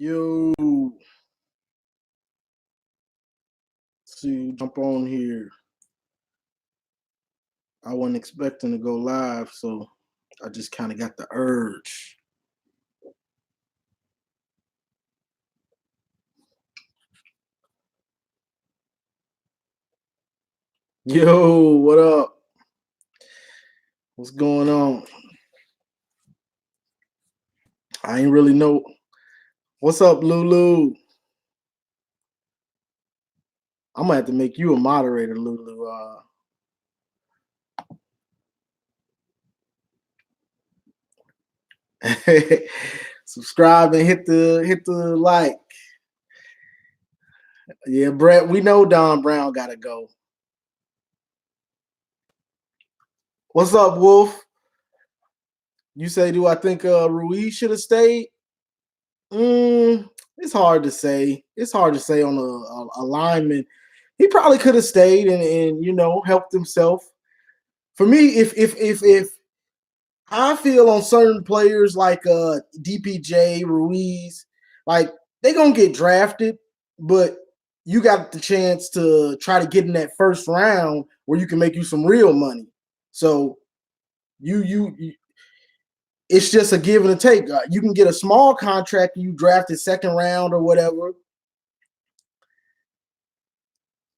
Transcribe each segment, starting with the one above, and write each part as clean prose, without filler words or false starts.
Yo, see, jump on here. I wasn't expecting to go live, so I just kind of got the urge. Yo, what up? What's going on? I ain't really know. What's up, Lulu? I'm gonna have to make you a moderator, Lulu. Subscribe and hit the like. Yeah, Brett. We know Don Brown gotta go. What's up, Wolf? You say, do I think Ruiz should have stayed? It's hard to say. It's hard to say on a lineman. He probably could have stayed and helped himself. For me, if I feel on certain players like DPJ, Ruiz, like they gonna get drafted, but you got the chance to try to get in that first round where you can make you some real money. So you it's just a give and a take. You can get a small contract, you drafted second round or whatever.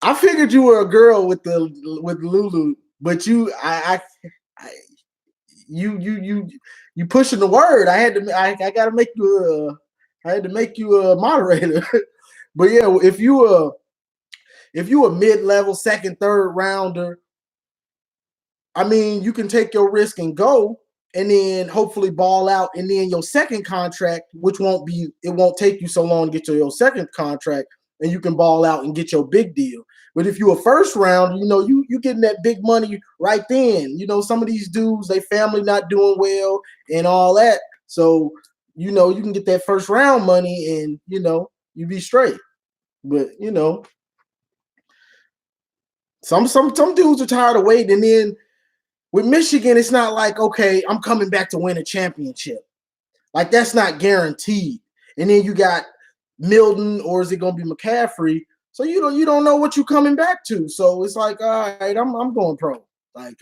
I figured you were a girl with Lulu, but you pushing the word. I got to make you I had to make you a moderator. But yeah, if you a mid level second third rounder, I mean you can take your risk and go, and then hopefully ball out, and then your second contract, which won't take you so long to get to your second contract, and you can ball out and get your big deal. But if you a first round, you getting that big money right then. Some of these dudes, they family not doing well and all that. So, you can get that first round money and you be straight. But some dudes are tired of waiting. And then with Michigan, it's not like, okay, I'm coming back to win a championship. Like that's not guaranteed. And then you got Milton, or is it going to be McCaffrey? So you don't know what you're coming back to. So it's like, all right, I'm going pro. Like,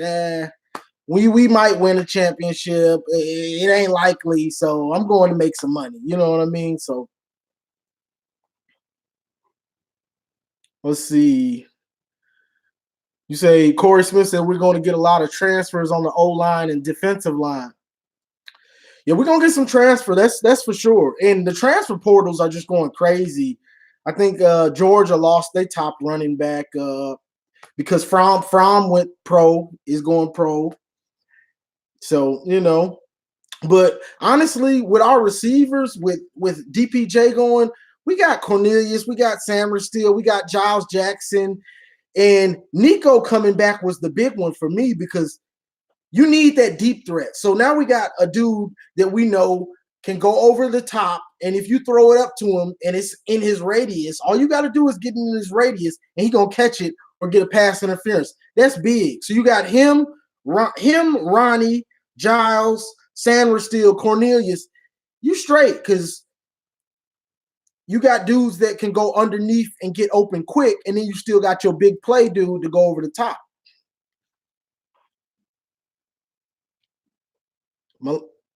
we might win a championship. It ain't likely, so I'm going to make some money. You know what I mean? So let's see. You say Corey Smith said we're going to get a lot of transfers on the O line and defensive line. Yeah, we're gonna get some transfer. That's for sure. And the transfer portals are just going crazy. I think Georgia lost their top running back because Fromm went pro, is going pro. So but honestly, with our receivers, with DPJ going, we got Cornelius, we got Sammer Steele, we got Giles Jackson, and Nico coming back was the big one for me because you need that deep threat. So now we got a dude that we know can go over the top, and if you throw it up to him and it's in his radius, all you got to do is get in his radius, and he gonna catch it or get a pass interference. That's big. So you got him, Ronnie, Giles, Sandra Steele, Cornelius. You straight because you got dudes that can go underneath and get open quick, and then you still got your big play dude to go over the top.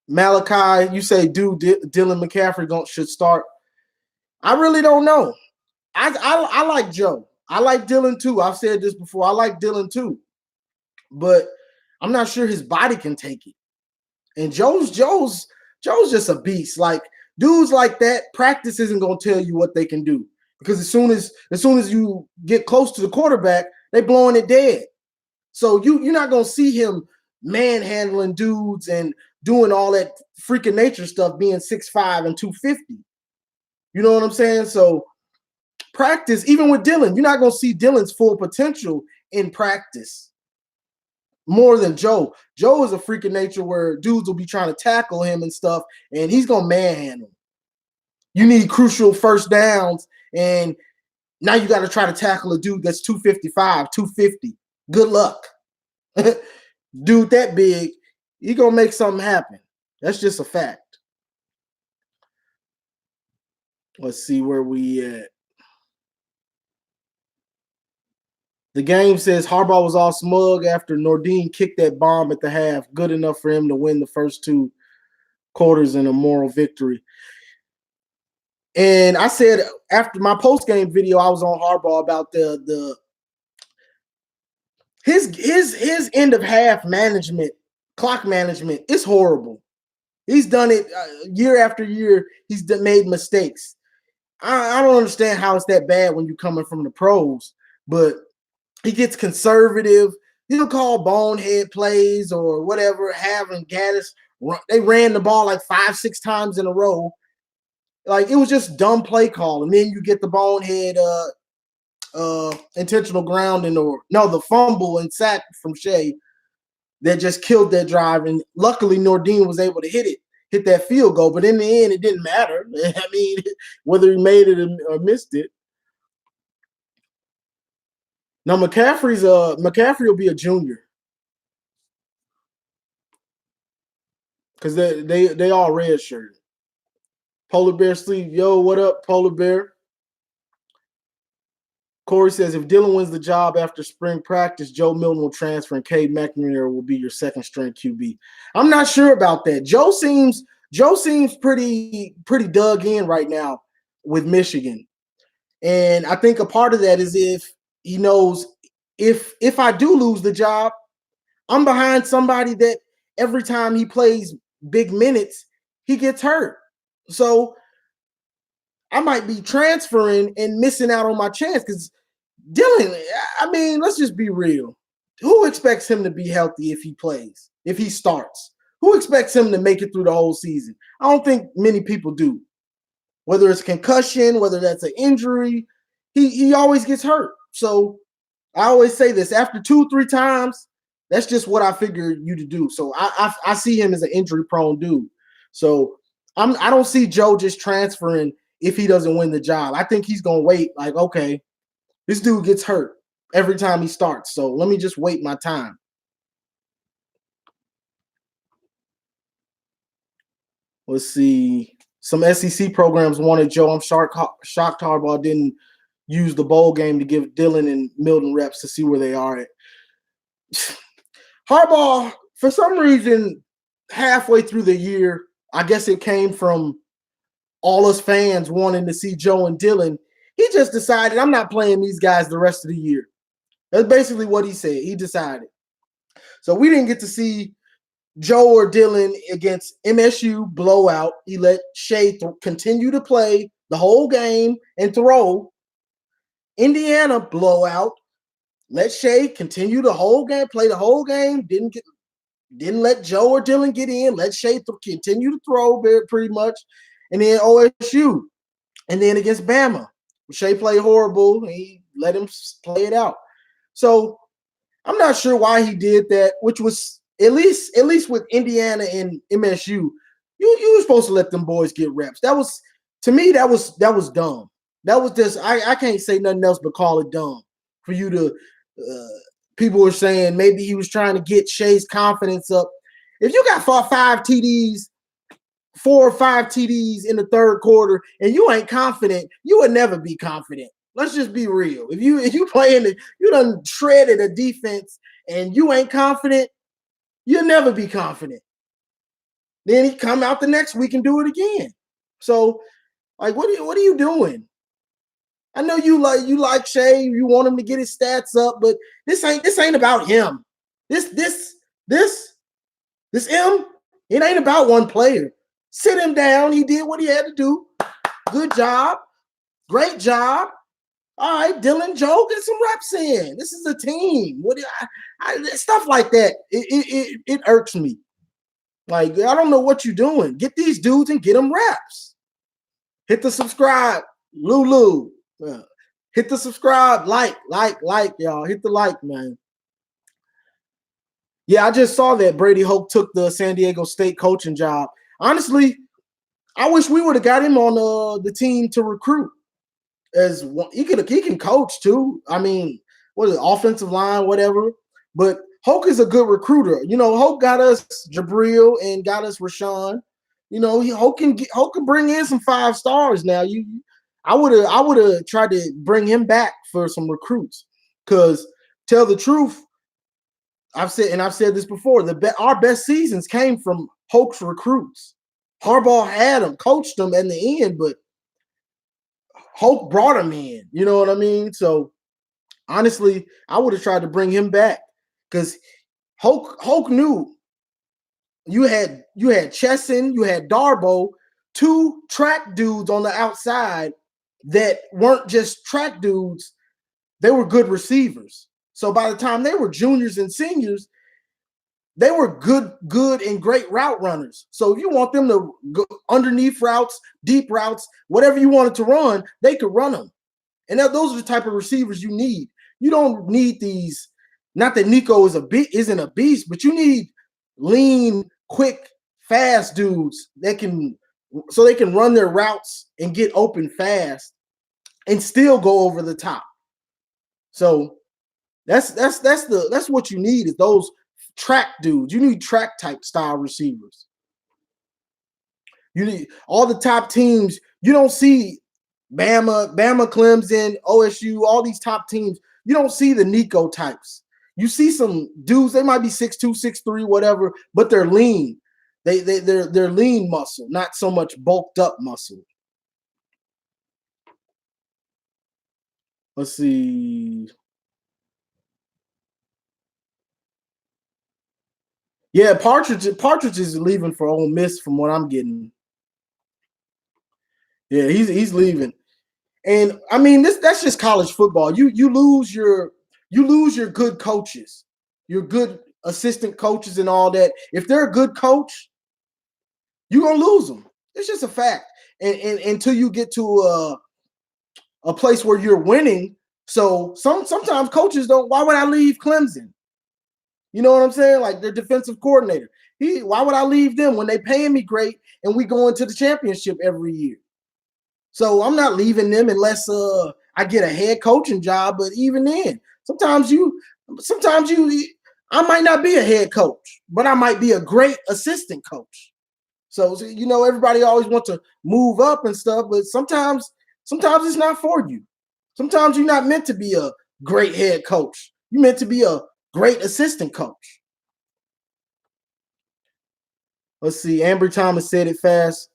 Malachi, you say, dude, Dylan McCaffrey should start. I really don't know. I like Joe. I like Dylan too. I've said this before. I like Dylan too, but I'm not sure his body can take it. And Joe's just a beast. Like dudes like that, practice isn't gonna tell you what they can do because as soon as you get close to the quarterback, they blowing it dead. So you're not gonna see him manhandling dudes and doing all that freaking nature stuff, being 6'5" and 250. You know what I'm saying? So practice, even with Dylan, you're not gonna see Dylan's full potential in practice more than Joe. Joe is a freak of nature where dudes will be trying to tackle him and stuff, and he's gonna manhandle. You need crucial first downs, and now you got to try to tackle a dude that's 255, 250. Good luck. Dude that big, he gonna make something happen. That's just a fact. Let's see where we at. The game says Harbaugh was all smug after Nordin kicked that bomb at the half. Good enough for him to win the first 2 quarters in a moral victory. And I said after my post-game video, I was on Harbaugh about his end of half management, clock management is horrible. He's done it year after year. He's made mistakes. I don't understand how it's that bad when you're coming from the pros, but he gets conservative. He'll call bonehead plays or whatever. Having Gaddis, they ran the ball like 5-6 times in a row. Like it was just dumb play call, and then you get the bonehead intentional grounding the fumble and sack from Shea that just killed that drive. And luckily Nordin was able to hit that field goal. But in the end, it didn't matter. I mean, whether he made it or missed it. Now McCaffrey will be a junior because they all redshirted. Polar Bear Sleep, yo, what up, Polar Bear? Corey says if Dillon wins the job after spring practice, Joe Milton will transfer and Cade McNamara will be your second string QB. I'm not sure about that. Joe seems pretty dug in right now with Michigan, and I think a part of that is if he knows if I do lose the job, I'm behind somebody that every time he plays big minutes, he gets hurt. So I might be transferring and missing out on my chance because Dillon, I mean, let's just be real. Who expects him to be healthy if he plays, if he starts? Who expects him to make it through the whole season? I don't think many people do. Whether it's concussion, whether that's an injury, he always gets hurt. So I always say this, after 2-3 times, that's just what I figure you to do. So I see him as an injury-prone dude. So I don't see Joe just transferring if he doesn't win the job. I think he's going to wait like, okay, this dude gets hurt every time he starts. So let me just wait my time. Let's see. Some SEC programs wanted Joe. I'm shocked Harbaugh didn't use the bowl game to give Dillon and Milton reps to see where they are at. Harbaugh, for some reason, halfway through the year, I guess it came from all us fans wanting to see Joe and Dillon. He just decided, I'm not playing these guys the rest of the year. That's basically what he said. He decided. So we didn't get to see Joe or Dillon against MSU blowout. He let Shea continue to play the whole game and throw. Indiana blowout. Let Shea continue the whole game, play the whole game. Didn't let Joe or Dillon get in. Let Shea continue to throw pretty much. And then OSU. And then against Bama. Shea played horrible. He let him play it out. So I'm not sure why he did that, which was at least with Indiana and MSU, you were supposed to let them boys get reps. That was, to me, that was dumb. That was just, I can't say nothing else but call it dumb for you to, people were saying maybe he was trying to get Shea's confidence up. If you got 4 or 5 TDs in the third quarter and you ain't confident, you would never be confident. Let's just be real. If you playing it, you done shredded a defense and you ain't confident, you'll never be confident. Then he come out the next week and do it again. So, like, what are you doing? I know you like Shea, you want him to get his stats up, but this ain't about him. This M, it ain't about one player. Sit him down. He did what he had to do. Good job. Great job. All right, Dillon, Joe, get some reps in. This is a team. What stuff like that? It irks me. Like, I don't know what you're doing. Get these dudes and get them reps. Hit the subscribe, Lulu. Hit the subscribe, like, y'all. Hit the like, man. Yeah, I just saw that Brady Hoke took the San Diego State coaching job. Honestly, I wish we would have got him on the team to recruit. As he can coach too. I mean, what is it, offensive line, whatever. But Hoke is a good recruiter. You know, Hoke got us Jabril and got us Rashawn. You know, Hoke can bring in some 5 stars now. I would have tried to bring him back for some recruits. Because tell the truth, I've said this before. Our best seasons came from Hoke's recruits. Harbaugh had them, coached them in the end, but Hoke brought him in. You know what I mean? So honestly, I would have tried to bring him back because Hoke knew you had Chesson, you had Darboh, two track dudes on the outside that weren't just track dudes, they were good receivers. So by the time they were juniors and seniors, they were good and great route runners. So if you want them to go underneath routes, deep routes, whatever you wanted to run, they could run them. And those are the type of receivers you need. You don't need these. Not that Nico isn't a beast, but you need lean, quick, fast dudes that can run their routes and get open fast and still go over the top. So that's what you need is those track dudes. You need track type style receivers. You need all the top teams. You don't see Bama, Clemson, OSU, all these top teams. You don't see the Nico types. You see some dudes, they might be 6'2", 6'3", whatever, but they're lean. They're lean muscle, not so much bulked up muscle. Let's see. Yeah, Partridge is leaving for Ole Miss from what I'm getting. Yeah, he's leaving. And I mean, that's just college football. You lose your good coaches, your good assistant coaches and all that. If they're a good coach, you're gonna lose them. It's just a fact. And until you get to a place where you're winning. So sometimes coaches don't. Why would I leave Clemson? You know what I'm saying? Like their defensive coordinator. Why would I leave them when they paying me great and we go into the championship every year? So I'm not leaving them unless I get a head coaching job. But even then, sometimes I might not be a head coach, but I might be a great assistant coach. So everybody always wants to move up and stuff, but sometimes it's not for you. Sometimes you're not meant to be a great head coach. You're meant to be a great assistant coach. Let's see. Amber Thomas said it fast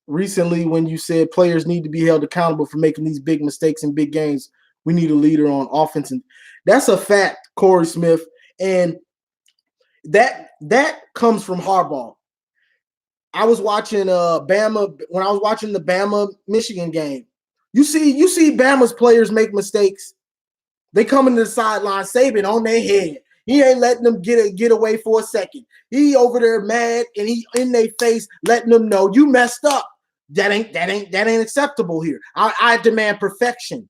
recently when you said players need to be held accountable for making these big mistakes in big games. We need a leader on offense. And that's a fact, Corey Smith. And that comes from Harbaugh. I was watching Bama when I was watching the Bama Michigan game. You see Bama's players make mistakes. They come into the sideline, Saban on their head. He ain't letting them get away for a second. He over there mad and he in their face, letting them know you messed up. That ain't acceptable here. I demand perfection.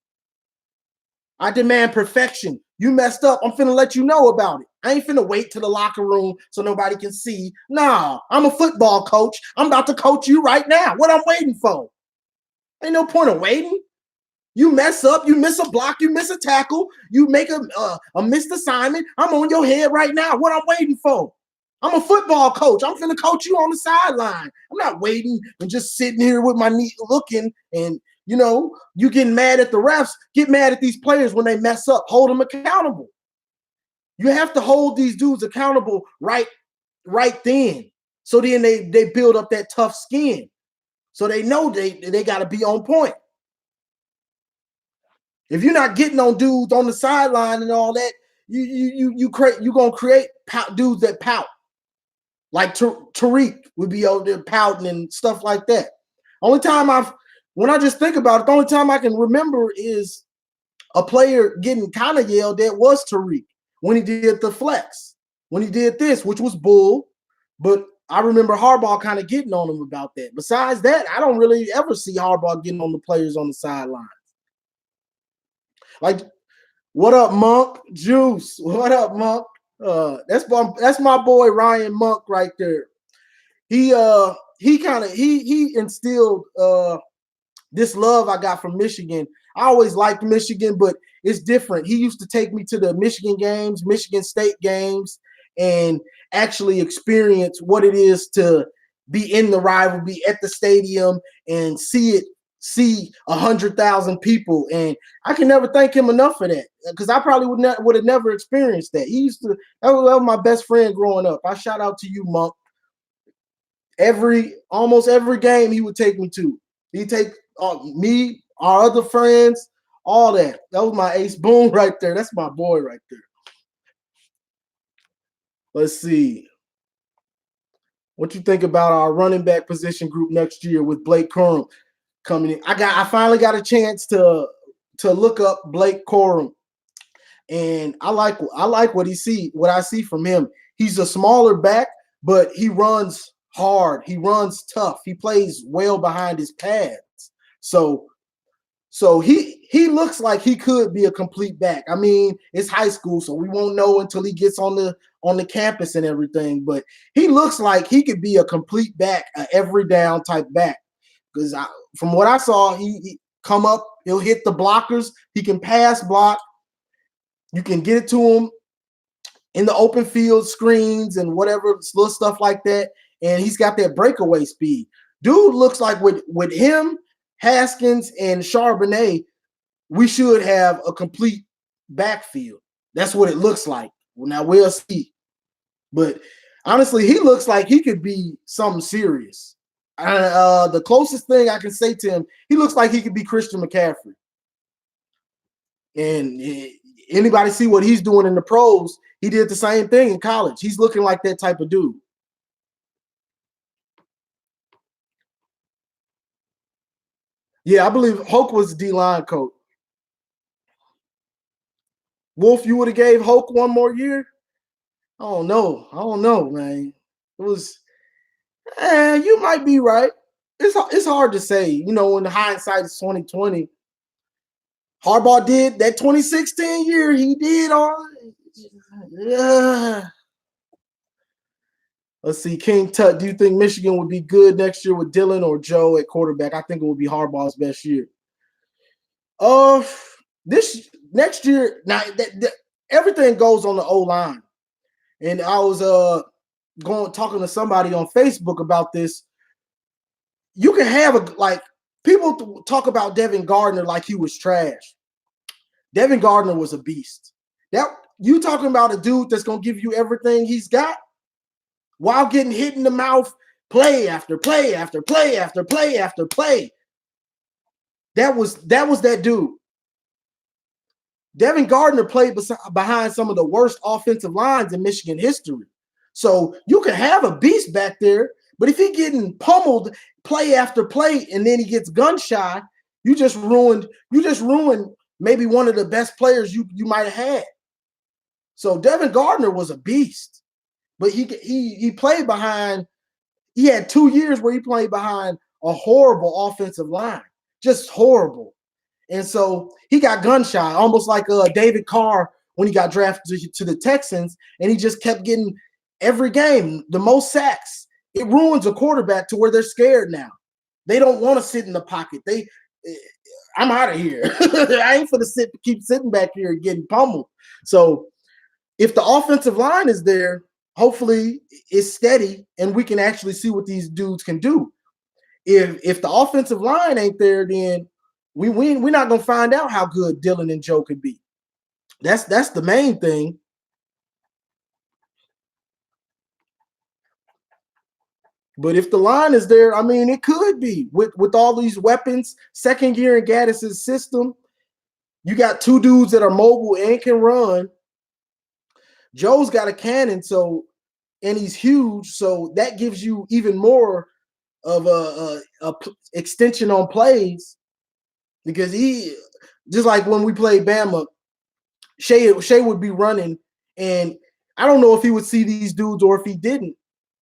I demand perfection. You messed up. I'm finna let you know about it. I ain't finna wait to the locker room so nobody can see. Nah, I'm a football coach. I'm about to coach you right now. What I'm waiting for? Ain't no point of waiting. You mess up, you miss a block, you miss a tackle, you make a missed assignment. I'm on your head right now. What I'm waiting for? I'm a football coach. I'm finna coach you on the sideline. I'm not waiting and just sitting here with my knee looking and you getting mad at the refs. Get mad at these players when they mess up. Hold them accountable. You have to hold these dudes accountable right then. So then they build up that tough skin. So they know they got to be on point. If you're not getting on dudes on the sideline and all that, you're gonna create dudes that pout. Like Tariq would be over there pouting and stuff like that. When I just think about it, the only time I can remember is a player getting kind of yelled at was Tariq when he did the flex, when he did this, which was bull. But I remember Harbaugh kind of getting on him about that. Besides that, I don't really ever see Harbaugh getting on the players on the sideline. Like, what up, Monk? Juice. What up, Monk? That's my boy Ryan Monk right there. He instilled this love I got from Michigan. I always liked Michigan, but it's different. He used to take me to the Michigan games, Michigan State games, and actually experience what it is to be in the rivalry, be at the stadium, and see see 100,000 people, and I can never thank him enough for that, because I probably would have never experienced that. He used to that was my best friend growing up. I shout out to you, Monk. Almost every game he would take me to. He'd take me, our other friends, all that. That was my ace. Boom, right there. That's my boy right there. Let's see. What you think about our running back position group next year with Blake Corum coming in? I finally got a chance to look up Blake Corum, and I like what I see from him. He's a smaller back, but he runs hard. He runs tough. He plays well behind his pads. So he looks like he could be a complete back. I mean, it's high school, so we won't know until he gets on the campus and everything. But he looks like he could be a complete back, an every down type back. Because from what I saw, he come up, he'll hit the blockers. He can pass block. You can get it to him in the open field, screens and whatever little stuff like that. And he's got that breakaway speed. Dude looks like with him, Haskins, and Charbonnet, we should have a complete backfield. That's what it looks like. Well, now we'll see. But honestly, he looks like he could be something serious. The closest thing I can say to him, he looks like he could be Christian McCaffrey. And anybody see what he's doing in the pros? He did the same thing in college. He's looking like that type of dude. Yeah, I believe Hoke was the D-line coach. Wolf, you would have gave Hoke one more year? I don't know, man. It was, you might be right. It's hard to say. You know, when the hindsight is 2020. Harbaugh did that 2016 year. He did all. Let's see, King Tut. Do you think Michigan would be good next year with Dylan or Joe at quarterback? I think it would be Harbaugh's best year. This next year, now everything goes on the O-line. And I was talking to somebody on Facebook about this. You can have people talk about Devin Gardner like he was trash. Devin Gardner was a beast. That you talking about a dude that's gonna give you everything he's got while getting hit in the mouth play after play after play after play after play. That was that dude. Devin Gardner played behind some of the worst offensive lines in Michigan history. So you can have a beast back there, but if he's getting pummeled play after play and then he gets gun shy, you just ruined maybe one of the best players you might have had. So Devin Gardner was a beast, but he played behind. He had 2 years where he played behind a horrible offensive line, just horrible. And so he got gun shy, almost like David Carr when he got drafted to the Texans, and he just kept getting every game the most sacks. It ruins a quarterback to where they're scared now. They don't want to sit in the pocket. I'm out of here. I ain't for to keep sitting back here and getting pummeled. So if the offensive line is there, hopefully it's steady and we can actually see what these dudes can do. If the offensive line ain't there, then we're not gonna find out how good Dylan and Joe could be. That's the main thing. But if the line is there, I mean, it could be with all these weapons. Second year in Gaddis's system, you got two dudes that are mobile and can run. Joe's got a cannon, and he's huge, so that gives you even more of a extension on plays. Because he, just like when we played Bama, Shea would be running, and I don't know if he would see these dudes or if he didn't.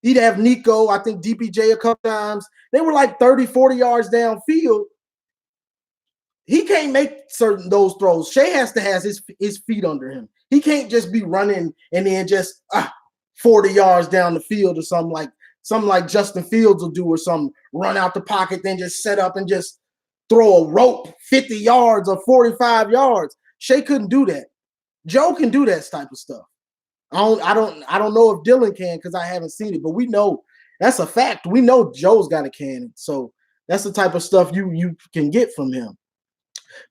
He'd have Nico, I think DPJ a couple times. They were like 30, 40 yards downfield. He can't make those throws. Shea has to have his feet under him. He can't just be running and then just 40 yards down the field or something like Justin Fields will do or something. Run out the pocket, then just set up and just throw a rope 50 yards or 45 yards. Shea couldn't do that. Joe can do that type of stuff. I don't know if Dylan can because I haven't seen it, but we know that's a fact. We know Joe's got a cannon. So That's the type of stuff you can get from him.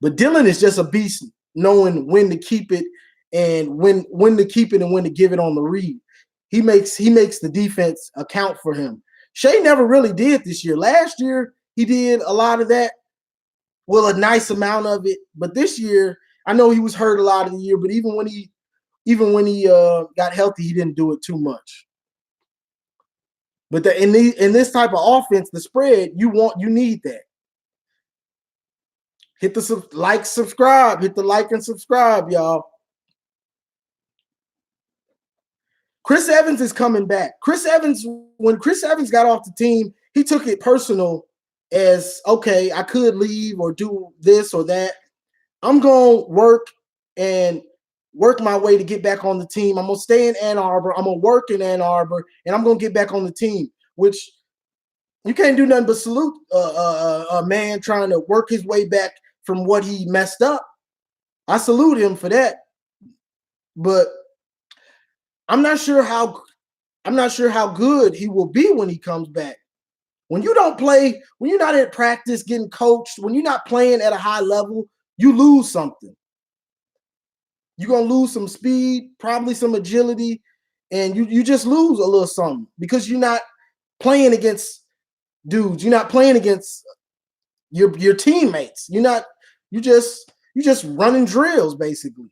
But Dillon is just a beast, knowing when to keep it and when to keep it and when to give it on the read. He makes the defense account for him. Shea never really did this year. Last year he did a lot of that, well, a nice amount of it. But this year, I know he was hurt a lot of the year. But even when he got healthy, he didn't do it too much. But in this type of offense, the spread you need that. Hit the subscribe. Hit the like and subscribe, y'all. Chris Evans is coming back. When Chris Evans got off the team, he took it personal as, okay, I could leave or do this or that. I'm going to work my way to get back on the team. I'm going to stay in Ann Arbor. I'm going to work in Ann Arbor, and I'm going to get back on the team, which you can't do nothing but salute a man trying to work his way back from what he messed up. I salute him for that. But I'm not sure how good he will be when he comes back. When you don't play, when you're not at practice getting coached, when you're not playing at a high level, you lose something. You're going to lose some speed, probably some agility, and you just lose a little something because you're not playing against dudes. You're not playing against your teammates. You just running drills basically.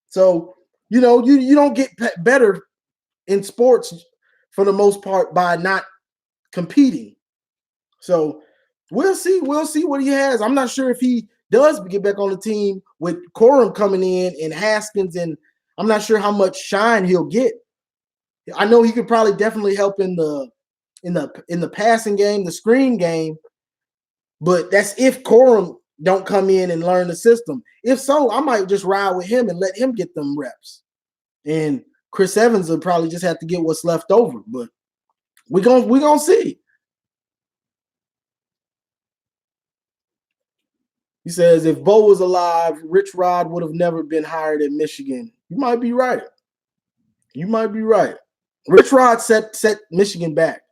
So, you don't get better in sports for the most part by not competing. So we'll see what he has. I'm not sure if he does get back on the team with Corum coming in and Haskins, and I'm not sure how much shine he'll get. I know he could probably definitely help in the passing game, the screen game, but that's if Corum don't come in and learn the system. If so, I might just ride with him and let him get them reps. And Chris Evans will probably just have to get what's left over. But we're gonna see. He says, if Bo was alive, Rich Rod would have never been hired at Michigan. You might be right. Rich Rod set Michigan back.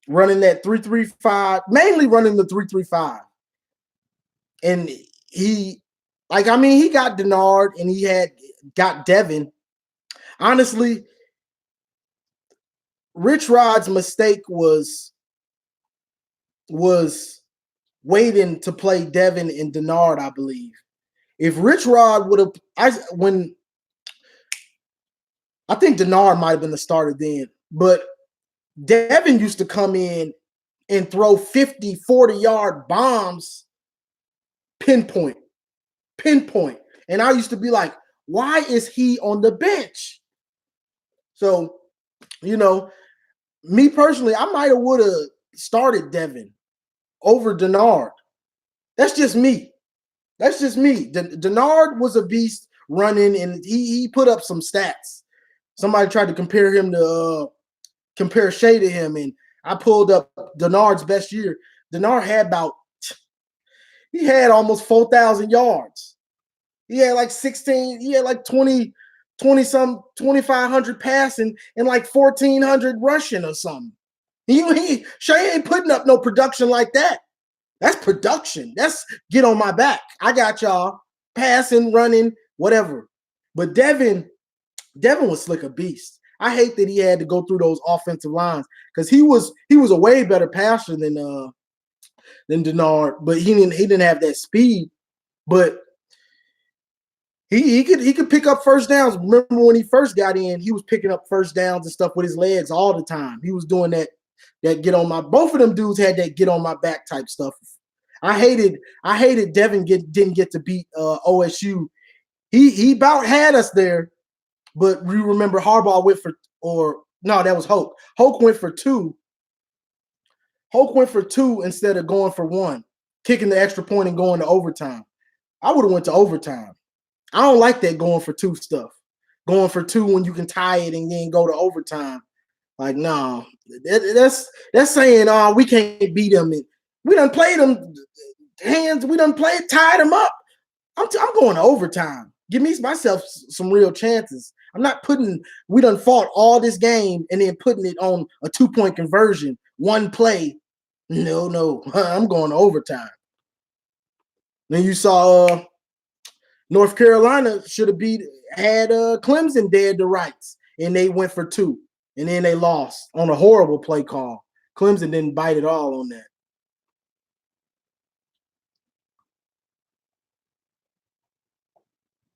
Running that 3-3-5, mainly running the 3-3-5. And he got Denard and he got Devin. Honestly, Rich Rod's mistake was waiting to play Devin and Denard, I believe. If Rich Rod would have, I think Denard might have been the starter then, but Devin used to come in and throw 50, 40-yard bombs pinpoint. And I used to be like, why is he on the bench? So, me personally, I might have would have started Devin over Denard. That's just me. Denard was a beast running, and he put up some stats. Somebody tried to compare Shea to him, and I pulled up Denard's best year. Denard had almost 4,000 yards. He had like 16, he had like 2,500 passing and like 1,400 rushing or something. Shea ain't putting up no production like that. That's production. That's get on my back. I got y'all passing, running, whatever. But Devin was slick a beast. I hate that he had to go through those offensive lines because he was a way better passer than Denard, but he didn't have that speed. But he could pick up first downs. Remember when he first got in, he was picking up first downs and stuff with his legs all the time. He was doing that get on my. Both of them dudes had that get on my back type stuff. I hated Devin didn't get to beat OSU. He about had us there, but we remember Harbaugh went for that was Hoke. Hoke went for 2. Hoke went for 2 instead of going for 1, kicking the extra point and going to overtime. I would have went to overtime. I don't like that going for 2 stuff. Going for 2 when you can tie it and then go to overtime. Like, no, that's saying, we can't beat them. And we done played them hands. We done tied them up. I'm going to overtime. Give myself some real chances. I'm not we done fought all this game and then putting it on a 2-point conversion, one play, No, I'm going to overtime. Then you saw North Carolina should have had Clemson dead to rights, and they went for 2, and then they lost on a horrible play call. Clemson didn't bite at all on that.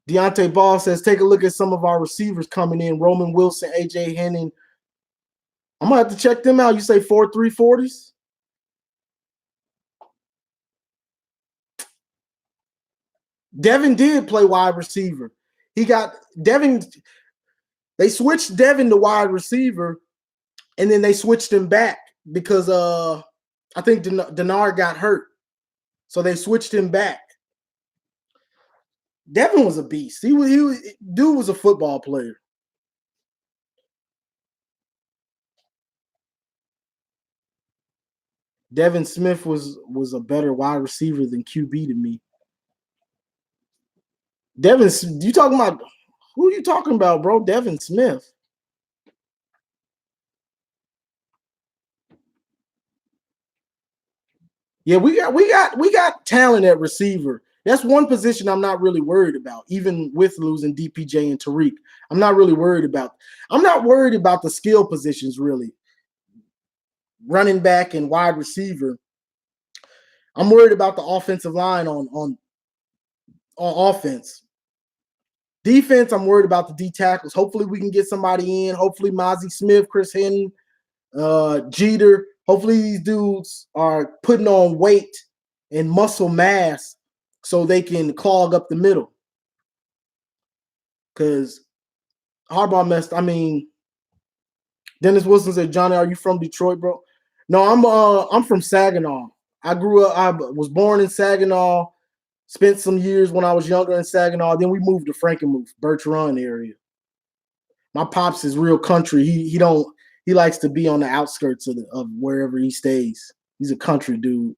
Deontay Ball says, take a look at some of our receivers coming in. Roman Wilson, AJ Henning. I'm going to have to check them out. You say 4.3 40s? Devin did play wide receiver. He got Devin. They switched Devin to wide receiver, and then they switched him back because I think Denard got hurt. So they switched him back. Devin was a beast. Dude was a football player. Devin Smith was a better wide receiver than QB to me. Devin, you talking about who are you talking about, bro? Devin Smith. Yeah, we got talent at receiver. That's one position I'm not really worried about, even with losing DPJ and Tariq. I'm not really worried about. I'm not worried about the skill positions really. Running back and wide receiver. I'm worried about the offensive line on offense. Defense, I'm worried about the D tackles. Hopefully, we can get somebody in. Hopefully, Mozzie Smith, Chris Henry, Jeter. Hopefully, these dudes are putting on weight and muscle mass so they can clog up the middle. Because Harbaugh messed. I mean, Dennis Wilson said, "Johnny, are you from Detroit, bro?" No, I'm from Saginaw. I grew up. I was born in Saginaw. Spent some years when I was younger in Saginaw. Then we moved to Frankenmuth, Birch Run area. My pops is real country. He likes to be on the outskirts of wherever he stays. He's a country dude.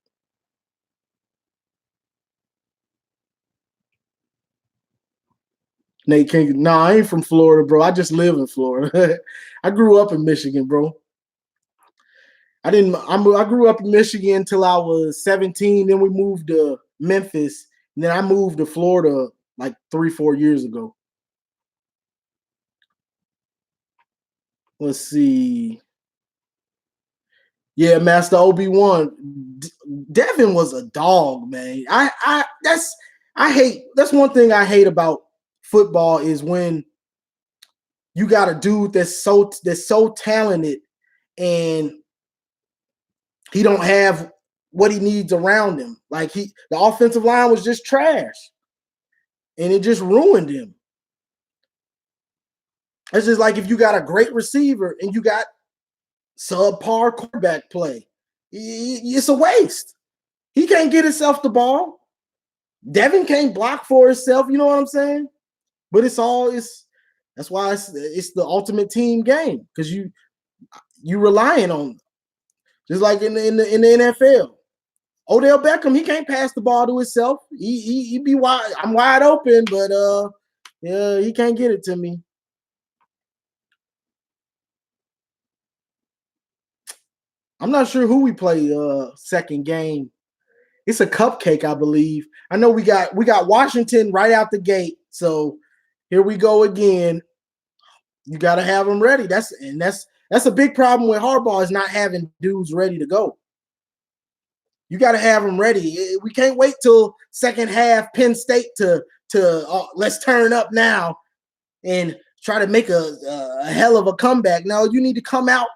Nate King. Nah, I ain't from Florida, bro. I just live in Florida. I grew up in Michigan, bro. I grew up in Michigan until I was 17. Then we moved to Memphis. And then I moved to Florida like 3-4 years ago. Let's see. Yeah, Master Obi-Wan. Devin was a dog, man. That's one thing I hate about football is when you got a dude that's so talented and he don't have what he needs around him. Like the offensive line was just trash. And it just ruined him. It's just like if you got a great receiver and you got subpar quarterback play, it's a waste. He can't get himself the ball. Devin can't block for himself. You know what I'm saying? But that's why it's the ultimate team game because you relying on just like in the NFL. Odell Beckham, he can't pass the ball to himself. He be wide. I'm wide open, but yeah, he can't get it to me. I'm not sure who we play second game. It's a cupcake, I believe. I know we got Washington right out the gate. So here we go again. You got to have them ready. That's a big problem with Harbaugh is not having dudes ready to go. You got to have them ready. We can't wait till second half Penn State to let's turn up now and try to make a hell of a comeback. No, you need to come out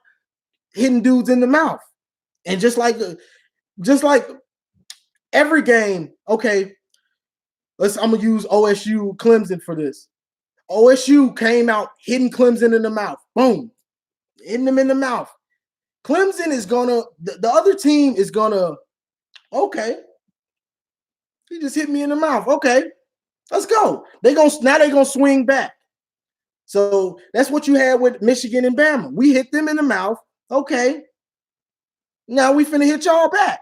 hitting dudes in the mouth. And just like every game, okay, I'm going to use OSU Clemson for this. OSU came out hitting Clemson in the mouth. Boom. Hitting them in the mouth. Clemson is going to, the other team is going to, okay, he just hit me in the mouth. Okay, let's go. Now they're going to swing back. So that's what you had with Michigan and Bama. We hit them in the mouth. Okay. Now we finna hit y'all back.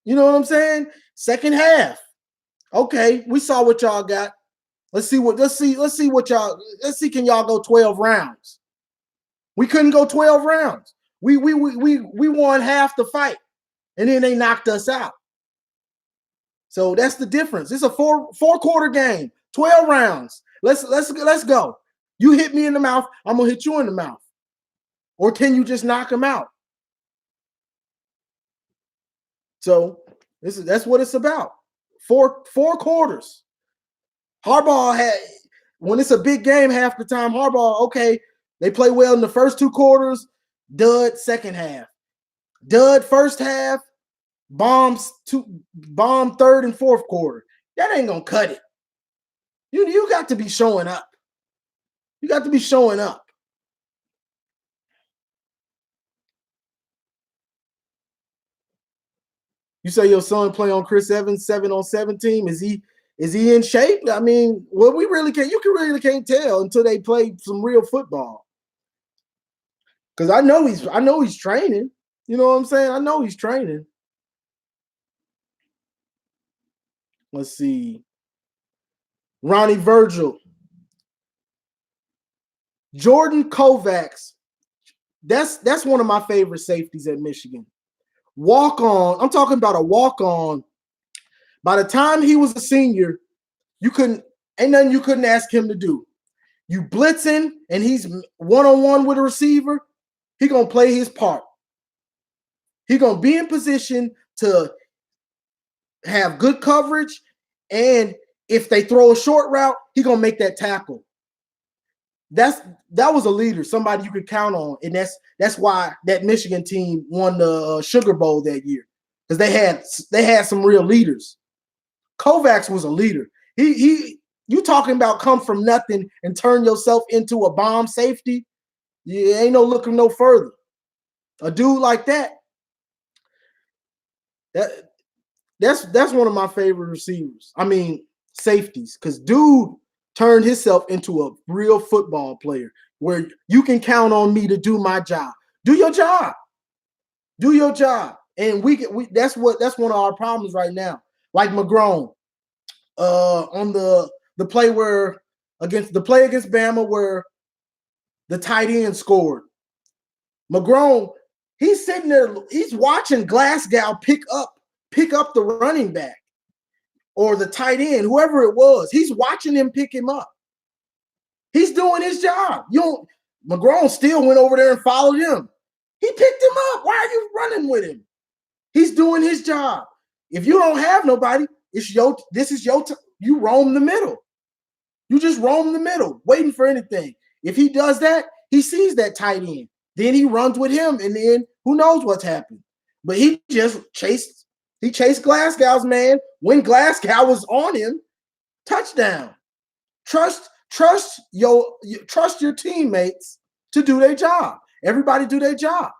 You know what I'm saying? Second half. Okay, we saw what y'all got. Let's see can y'all go 12 rounds. We couldn't go 12 rounds. We won half the fight, and then they knocked us out. So that's the difference. It's a four-quarter game, 12 rounds. Let's go. You hit me in the mouth, I'm gonna hit you in the mouth. Or can you just knock him out? So that's what it's about. Four quarters. Harbaugh had, when it's a big game, half the time, Harbaugh, okay, they play well in the first 2 quarters, dud second half. Dud first half, bomb third and fourth quarter. That ain't gonna cut it. You got to be showing up. You got to be showing up. You say your son play on Chris Evans 7-on-7 team. Is he in shape? I mean, well, you really can't tell until they play some real football. Because I know he's training. You know what I'm saying? I know he's training. Let's see. Ronnie Virgil. Jordan Kovacs. That's one of my favorite safeties at Michigan. Walk on. I'm talking about a walk on. By the time he was a senior, ain't nothing you couldn't ask him to do. You blitzing and he's one-on-one with a receiver, he gonna play his part. He gonna be in position to have good coverage, and if they throw a short route, he gonna make that tackle. That was a leader, somebody you could count on, and that's why that Michigan team won the Sugar Bowl that year, because they had some real leaders. Kovacs was a leader. You talking about come from nothing and turn yourself into a bomb safety? You ain't no looking no further. A dude like that's one of my favorite receivers. I mean, safeties, because dude turned himself into a real football player where you can count on me to do my job. Do your job. Do your job. And that's one of our problems right now. Like McGrone, on the play against Bama where the tight end scored. McGrone, he's sitting there, he's watching Glasgow pick up the running back or the tight end, whoever it was. He's watching him pick him up. He's doing his job. McGrone still went over there and followed him. He picked him up. Why are you running with him? He's doing his job. If you don't have nobody, this is your time. You roam the middle. You just roam the middle, waiting for anything. If he does that, he sees that tight end. Then he runs with him, and then who knows what's happened. But he just chased Glasgow's man. When Glasgow was on him, touchdown. Trust your teammates to do their job. Everybody do their job.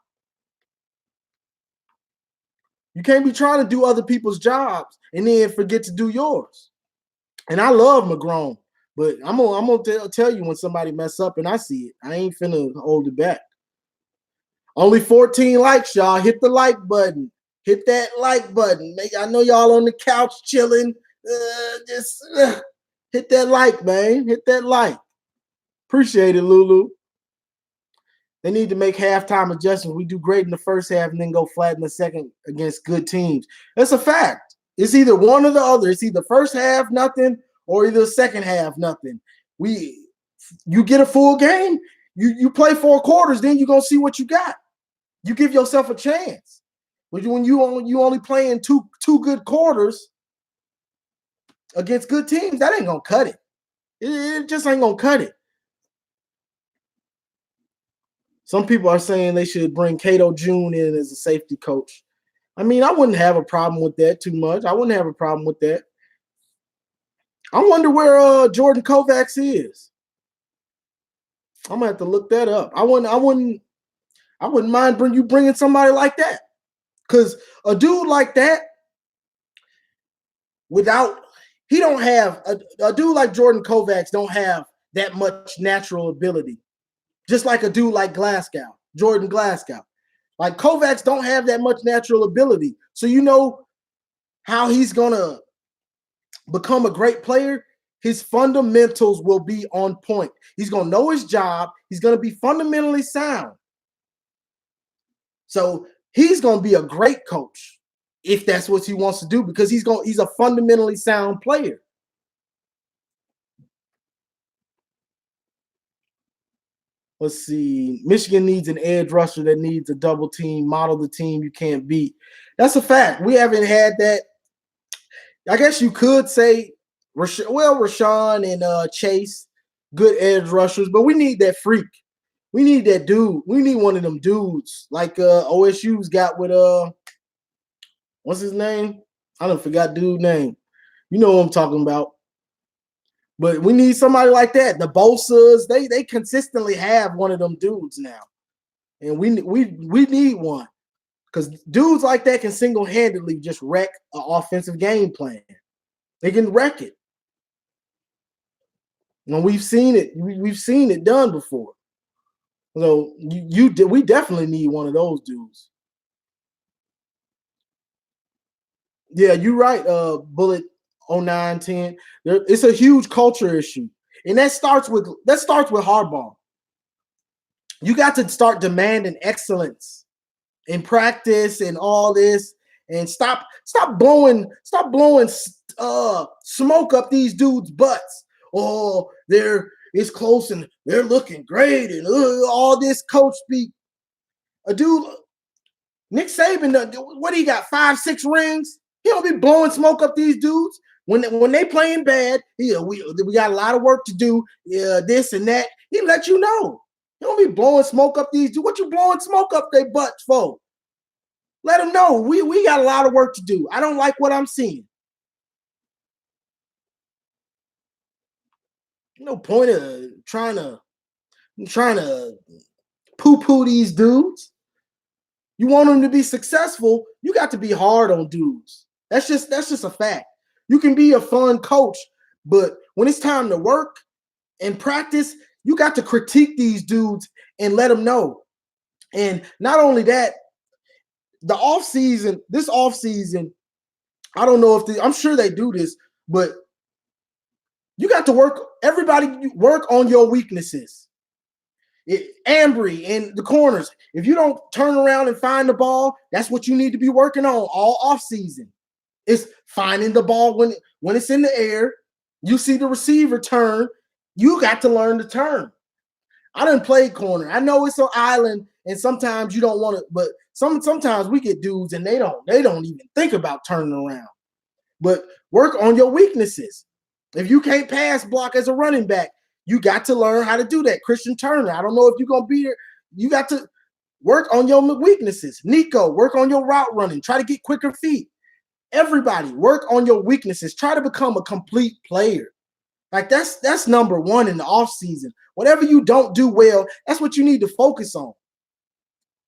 You can't be trying to do other people's jobs and then forget to do yours. And I love McGrone, but I'm gonna tell you when somebody mess up and I see it. I ain't finna hold it back. Only 14 likes, y'all. Hit the like button. Hit that like button. I know y'all on the couch chilling. Hit that like, man. Hit that like. Appreciate it, Lulu. They need to make halftime adjustments. We do great in the first half and then go flat in the second against good teams. That's a fact. It's either one or the other. It's either first half, nothing, or either second half, nothing. You get a full game, you play 4 quarters, then you're going to see what you got. You give yourself a chance. But when you only playing two good quarters against good teams, that ain't going to cut it. It just ain't going to cut it. Some people are saying they should bring Cato June in as a safety coach. I mean, I wouldn't have a problem with that too much. I wouldn't have a problem with that. I wonder where Jordan Kovacs is. I'm gonna have to look that up. I wouldn't mind bringing somebody like that, because a dude like that, he don't have a dude like Jordan Kovacs don't have that much natural ability. Just like a dude like Jordan Glasgow. Like Kovacs don't have that much natural ability. So you know how he's going to become a great player? His fundamentals will be on point. He's going to know his job. He's going to be fundamentally sound. So he's going to be a great coach if that's what he wants to do, because he's a fundamentally sound player. Let's see. Michigan needs an edge rusher that needs a double team, model the team you can't beat. That's a fact. We haven't had that. I guess you could say, Rashawn and Chase, good edge rushers, but we need that freak. We need that dude. We need one of them dudes like OSU's got with what's his name? I don't forgot dude's name. You know what I'm talking about. But we need somebody like that. The Bosas, they consistently have one of them dudes now. And we need one. Because dudes like that can single-handedly just wreck an offensive game plan. They can wreck it. And we've seen it. We've seen it done before. So we definitely need one of those dudes. Yeah, you're right, Bullet 0910. It's a huge culture issue. And that starts with Harbaugh. You got to start demanding excellence in practice and all this, and stop blowing smoke up these dudes' butts. Oh, it's close and they're looking great and all this coach speak. A dude, Nick Saban, what do you got? 5-6 rings? He don't be blowing smoke up these dudes when they playing bad. We got a lot of work to do. This and that. He let you know. He don't be blowing smoke up these dudes. What you blowing smoke up their butts for? Let them know we got a lot of work to do. I don't like what I'm seeing. No point of trying to poo-poo these dudes. You want them to be successful, you got to be hard on dudes. That's just a fact. You can be a fun coach, but when it's time to work and practice, you got to critique these dudes and let them know. And not only that, this offseason, I don't know if I'm sure they do this, but you got to everybody work on your weaknesses. Ambry in the corners. If you don't turn around and find the ball, that's what you need to be working on all offseason. It's finding the ball when it's in the air. You see the receiver turn. You got to learn to turn. I done played corner. I know it's an island, and sometimes you don't want to, but sometimes we get dudes and they don't even think about turning around. But work on your weaknesses. If you can't pass block as a running back, you got to learn how to do that. Christian Turner, I don't know if you're going to be there. You got to work on your weaknesses. Nico, work on your route running. Try to get quicker feet. Everybody, work on your weaknesses. Try to become a complete player. Like that's number one in the offseason. Whatever you don't do well, that's what you need to focus on.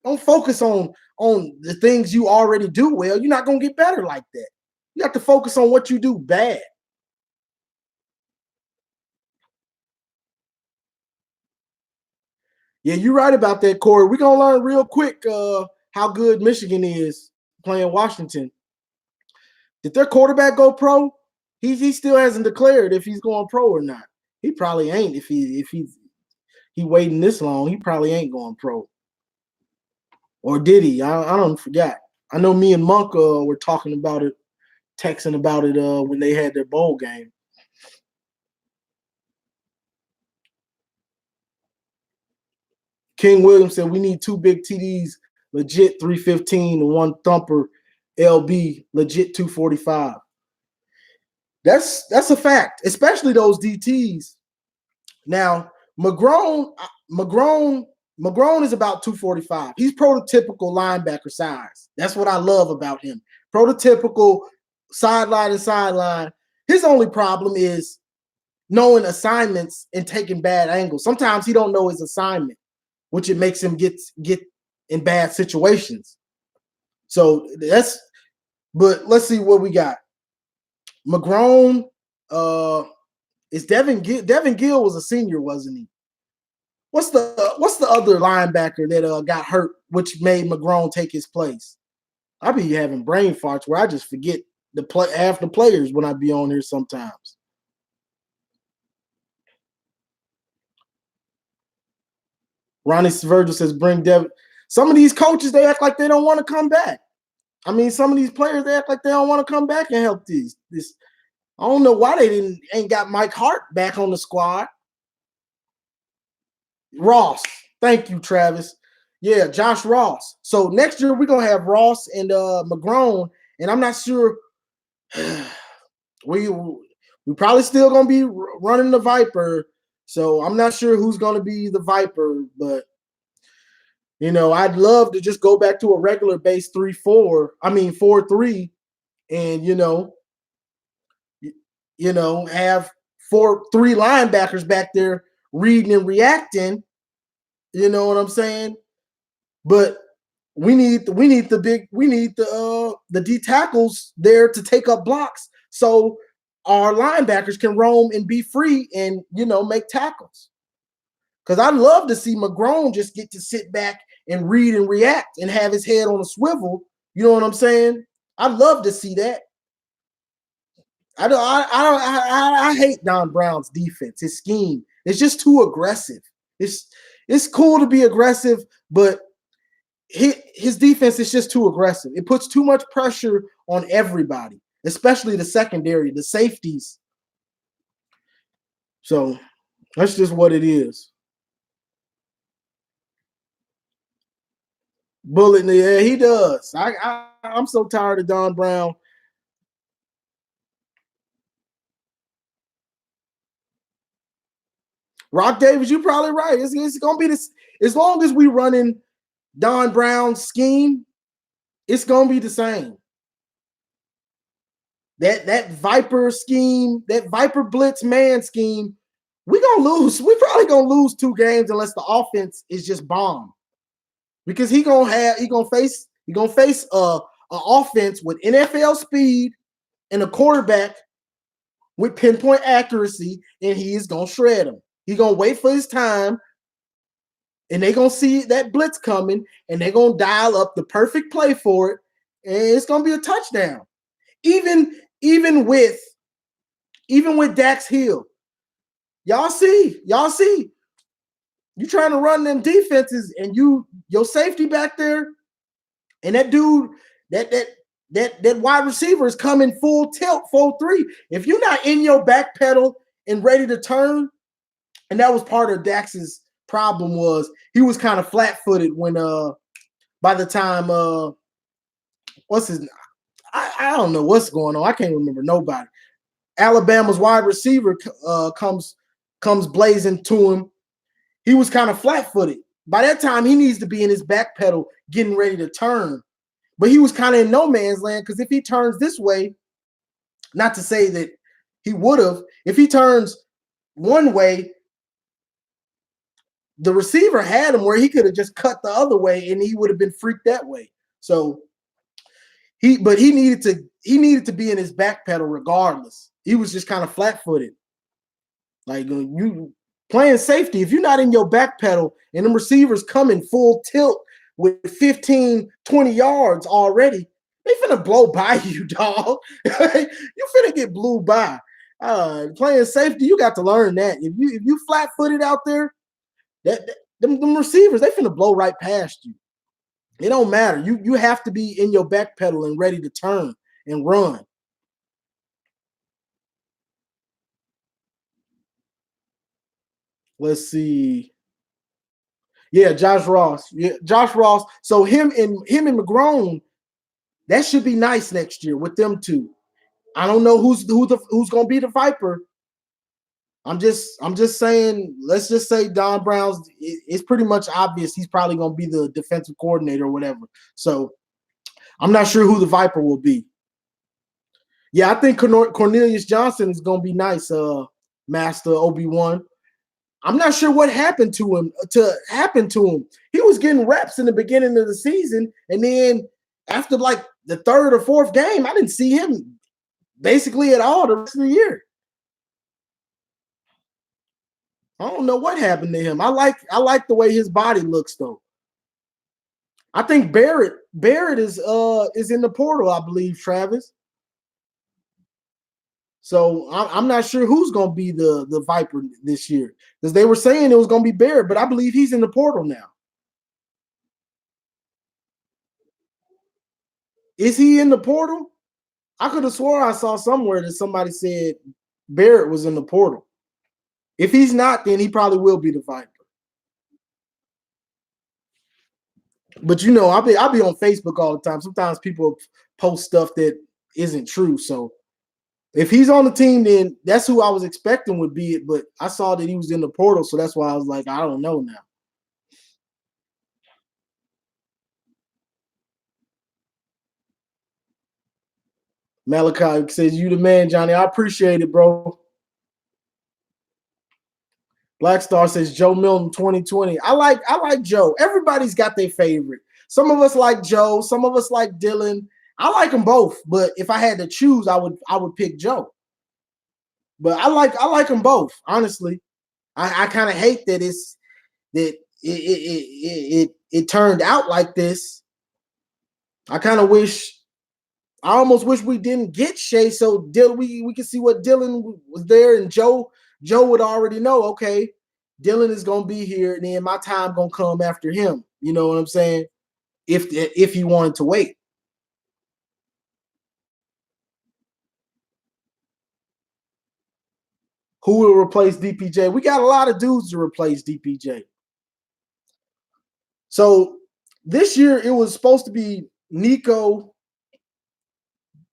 Don't focus on the things you already do well. You're not going to get better like that. You have to focus on what you do bad. Yeah, you're right about that, Corey. We're going to learn real quick how good Michigan is playing Washington. Did their quarterback go pro? He still hasn't declared if he's going pro or not. He probably ain't. If he's waiting this long, he probably ain't going pro. Or did he? I don't forget. I know me and Monk were talking about it, texting about it when they had their bowl game. King Williams said we need 2 big TDs, legit 315, and 1 thumper LB, legit 245. That's a fact, especially those DTs. Now, McGrone is about 245. He's prototypical linebacker size. That's what I love about him. Prototypical sideline and sideline. His only problem is knowing assignments and taking bad angles. Sometimes he don't know his assignment, which it makes him get in bad situations. So but let's see what we got. McGrone, is Devin Gill was a senior, wasn't he? What's the other linebacker that got hurt, which made McGrone take his place? I be having brain farts where I just forget half the players when I be on here sometimes. Ronnie Virgil says, bring Devin. some of these coaches, they act like they don't want to come back. I mean, some of these players, they act like they don't want to come back and help this. I don't know why they ain't got Mike Hart back on the squad. Ross. Thank you, Travis. Yeah, Josh Ross. So next year we're gonna have Ross and McGrone, and I'm not sure we probably still gonna be running the Viper. So I'm not sure who's gonna be the Viper, but I'd love to just go back to a regular base 3-4. I mean 4-3, and have 3 linebackers back there reading and reacting. You know what I'm saying? But we need the D tackles there to take up blocks so our linebackers can roam and be free and make tackles. Because I'd love to see McGrone just get to sit back and read and react and have his head on a swivel. You know what I'm saying? I'd love to see that. I hate Don Brown's defense. His scheme, it's just too aggressive. It's cool to be aggressive, but his defense is just too aggressive. It puts too much pressure on everybody, especially the secondary, the safeties. So that's just what it is. Bullet in the air, he does. I'm so tired of Don Brown. Rock Davis, you're probably right. It's gonna be this as long as we running Don Brown's scheme, it's gonna be the same. That Viper scheme, that Viper blitz man scheme, we're gonna lose. We're probably gonna lose 2 games unless the offense is just bomb. Because he gonna face a offense with NFL speed and a quarterback with pinpoint accuracy, and he is gonna shred him. He's gonna wait for his time, and they're gonna see that blitz coming, and they're gonna dial up the perfect play for it, and it's gonna be a touchdown. Even with Dax Hill, y'all see, you trying to run them defenses, and your safety back there, and that dude, that wide receiver is coming full tilt, full 3. If you're not in your back pedal and ready to turn, and that was part of Dax's problem, was he was kind of flat-footed when by the time I don't know what's going on. I can't remember nobody. Alabama's wide receiver comes blazing to him. He was kind of flat-footed. By that time, he needs to be in his back pedal, getting ready to turn. But he was kind of in no man's land, because if he turns this way, not to say that he would have, if he turns one way, the receiver had him where he could have just cut the other way and he would have been freaked that way. So he needed to be in his back pedal regardless. He was just kind of flat-footed. Like, you playing safety, if you're not in your back pedal and them receivers coming full tilt with 15, 20 yards already, they finna blow by you, dog. You finna get blew by. Playing safety, you got to learn that. If you flat-footed out there, them receivers, they finna blow right past you. It don't matter. You have to be in your back pedal and ready to turn and run. Let's see. Yeah, Josh Ross. Yeah, Josh Ross. So him and McGrone, that should be nice next year with them two. I don't know who's gonna be the Viper. I'm just saying, let's just say Don Brown's, it's pretty much obvious he's probably gonna be the defensive coordinator or whatever. So I'm not sure who the Viper will be. Yeah, I think Cornelius Johnson is gonna be nice, Master Obi-Wan. I'm not sure what happened to him. He was getting reps in the beginning of the season, and then after like the 3rd or 4th game, I didn't see him basically at all the rest of the year. I don't know what happened to him. I like the way his body looks though. I think Barrett is in the portal, I believe, Travis. So I'm not sure who's going to be the Viper this year, because they were saying it was going to be Barrett, but I believe he's in the portal now. Is he in the portal? I could have swore I saw somewhere that somebody said Barrett was in the portal. If he's not, then he probably will be the Viper. But I'll be on Facebook all the time. Sometimes people post stuff that isn't true. So if he's on the team, then that's who I was expecting would be it. But I saw that he was in the portal, so that's why I was like, I don't know now. Malachi says, "You the man, Johnny. I appreciate it, bro." Black Star says Joe Milton 2020. I like Joe. Everybody's got their favorite. Some of us like Joe, some of us like Dylan. I like them both, but if I had to choose, I would pick Joe. But I like them both, honestly. I kind of hate that it turned out like this. I almost wish we didn't get Shea, so Dylan, we could see what Dylan was there, and Joe would already know, okay, Dylan is gonna be here, and then my time gonna come after him. You know what I'm saying? If he wanted to wait. Who will replace DPJ? We got a lot of dudes to replace DPJ. So this year it was supposed to be Nico,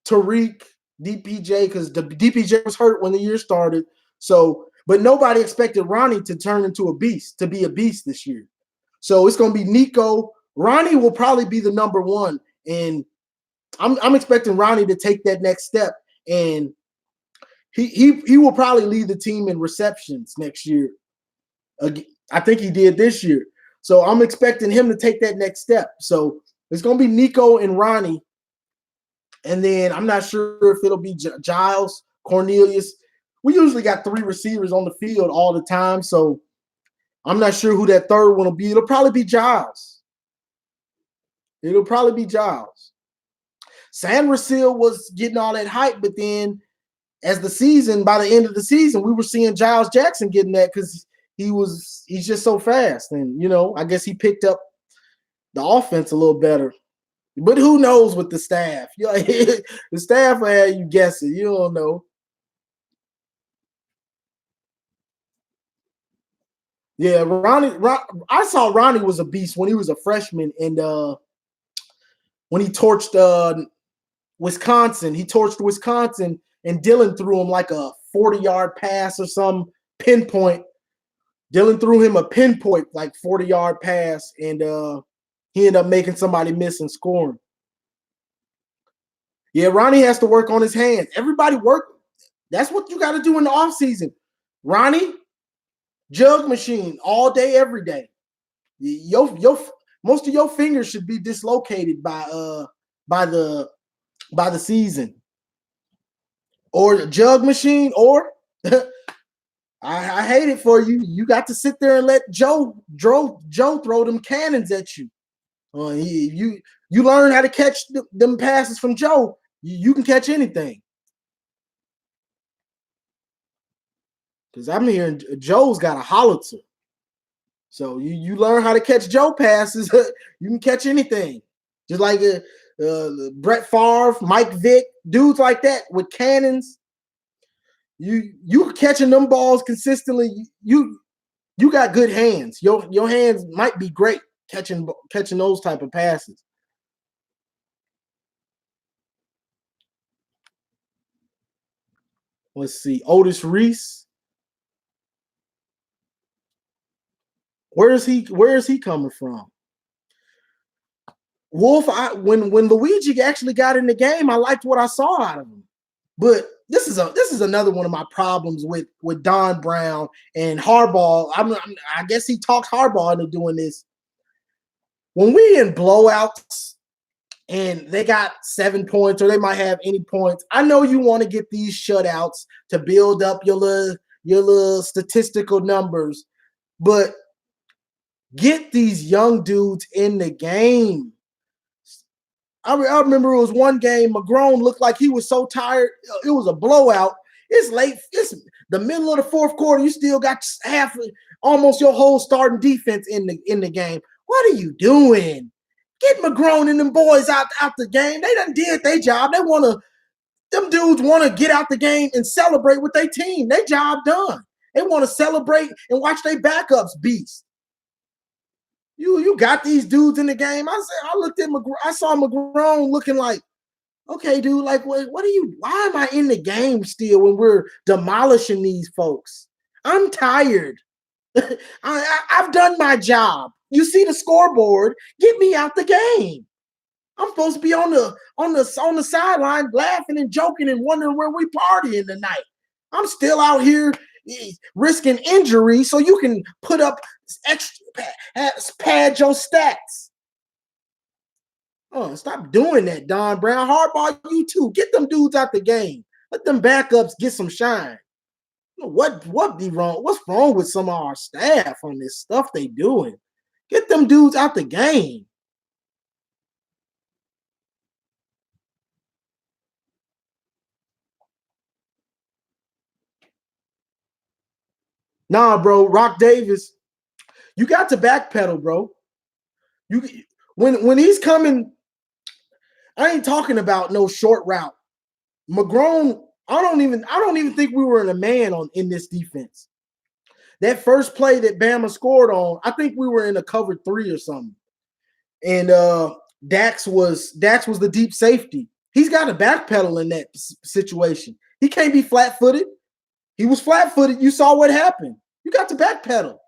Tariq, DPJ, because the DPJ was hurt when the year started. So, but nobody expected Ronnie to turn into a beast, to be a beast this year. So it's going to be Nico. Ronnie will probably be the number one, and I'm expecting Ronnie to take that next step, and he will probably lead the team in receptions next year. I think he did this year. So I'm expecting him to take that next step. So it's going to be Nico and Ronnie. And then I'm not sure if it'll be Giles, Cornelius. We usually got 3 receivers on the field all the time. So I'm not sure who that third one will be. It'll probably be Giles. San Rasil was getting all that hype, but then by the end of the season, we were seeing Giles Jackson getting that because he's just so fast. And, I guess he picked up the offense a little better. But who knows with the staff? The staff will have you guessing. You don't know. Yeah, I saw Ronnie was a beast when he was a freshman, and when he torched Wisconsin, and Dylan threw him like a 40-yard pass or some pinpoint. Dylan threw him a pinpoint, like 40-yard pass, and he ended up making somebody miss and scoring. Yeah, Ronnie has to work on his hands. Everybody work. That's what you got to do in the offseason. Ronnie, jug machine all day, every day. Most of your fingers should be dislocated by the season. Or the jug machine, or I hate it for you. You got to sit there and let Joe throw them cannons at you. You learn how to catch them passes from Joe. You can catch anything. Because I'm hearing Joe's got a howitzer. So you learn how to catch Joe passes. You can catch anything. Just like Brett Favre, Mike Vick, dudes like that with cannons. You catching them balls consistently. You got good hands. Your hands might be great catching those type of passes. Let's see. Otis Reese. Where is he coming from? Wolf, when Luigi actually got in the game, I liked what I saw out of him. But this is another one of my problems with Don Brown and Harbaugh. I guess he talked Harbaugh into doing this. When we in blowouts and they got 7 points or they might have any points, I know you want to get these shutouts to build up your little statistical numbers, but get these young dudes in the game. I remember it was one game, McGrone looked like he was so tired. It was a blowout. It's late. It's the middle of the fourth quarter. You still got almost your whole starting defense in the game. What are you doing? Get McGrone and them boys out the game. They done did their job. Them dudes want to get out the game and celebrate with their team. Their job done. They want to celebrate and watch their backups beast. You got these dudes in the game. I looked at McGrone. I saw McGrone looking like, okay, dude, like, what are you? Why am I in the game still when we're demolishing these folks? I'm tired. I've done my job. You see the scoreboard. Get me out the game. I'm supposed to be on the sideline laughing and joking and wondering where we partying tonight. I'm still out here risking injury so you can put up extra pad your stats. Oh, stop doing that, Don Brown. Hardball, you too. Get them dudes out the game. Let them backups get some shine. What be wrong? What's wrong with some of our staff on this stuff they doing? Get them dudes out the game. Nah, bro, Rock Davis, you got to backpedal, bro. When he's coming, I ain't talking about no short route. McGrone, I don't even think we were in a man in this defense. That first play that Bama scored on, I think we were in a cover 3 or something. And Dax was the deep safety. He's got to backpedal in that situation. He can't be flat-footed. He was flat-footed. You saw what happened. You got to backpedal.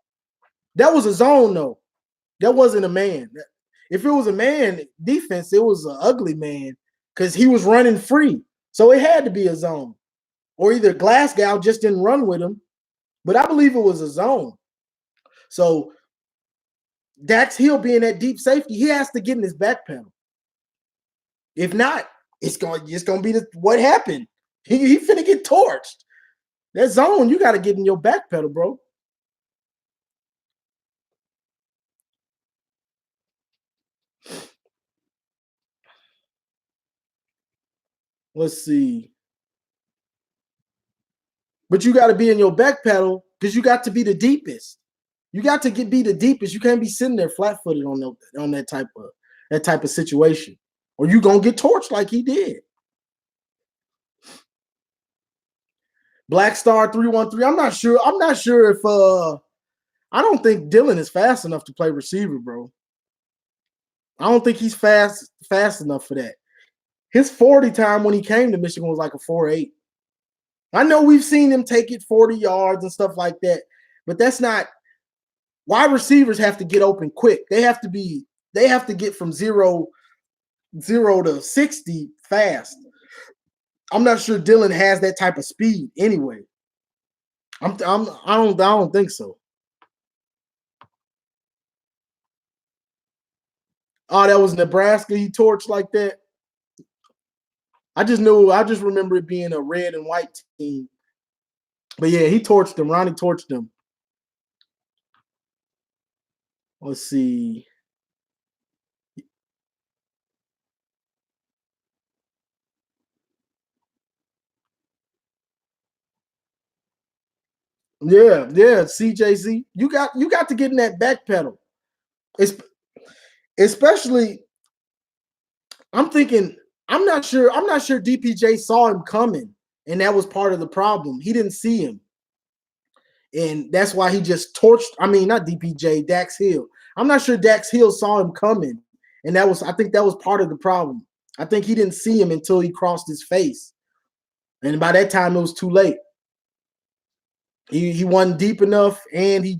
That was a zone, though. That wasn't a man. If it was a man defense, it was an ugly man because he was running free. So it had to be a zone. Or either Glasgow just didn't run with him. But I believe it was a zone. So Dax Hill being that deep safety, he has to get in his back pedal. If not, it's gonna be what happened. He finna get torched. That zone, you got to get in your back pedal, bro. Let's see. But you got to be in your back pedal because you got to be the deepest. You got to be the deepest. You can't be sitting there flat-footed on that type of situation, or you gonna get torched like he did. Black Star 313. I'm not sure if I don't think Dylan is fast enough to play receiver, bro. I don't think he's fast enough for that. His 40 time when he came to Michigan was like a 4.8. I know we've seen him take it 40 yards and stuff like that, but that's not. Wide receivers have to get open quick. They have to get from zero to 60 fast. I'm not sure Dylan has that type of speed anyway. I don't think so. Oh, that was Nebraska. He torched like that. I just remember it being a red and white team. But yeah, he torched them. Ronnie torched them. Let's see. Yeah, CJC. You got to get in that back pedal. Especially, I'm not sure DPJ saw him coming, and that was part of the problem. He didn't see him. And that's why he just torched. I mean, not DPJ, Dax Hill. I'm not sure Dax Hill saw him coming. And I think that was part of the problem. I think he didn't see him until he crossed his face. And by that time, it was too late. He wasn't deep enough, and he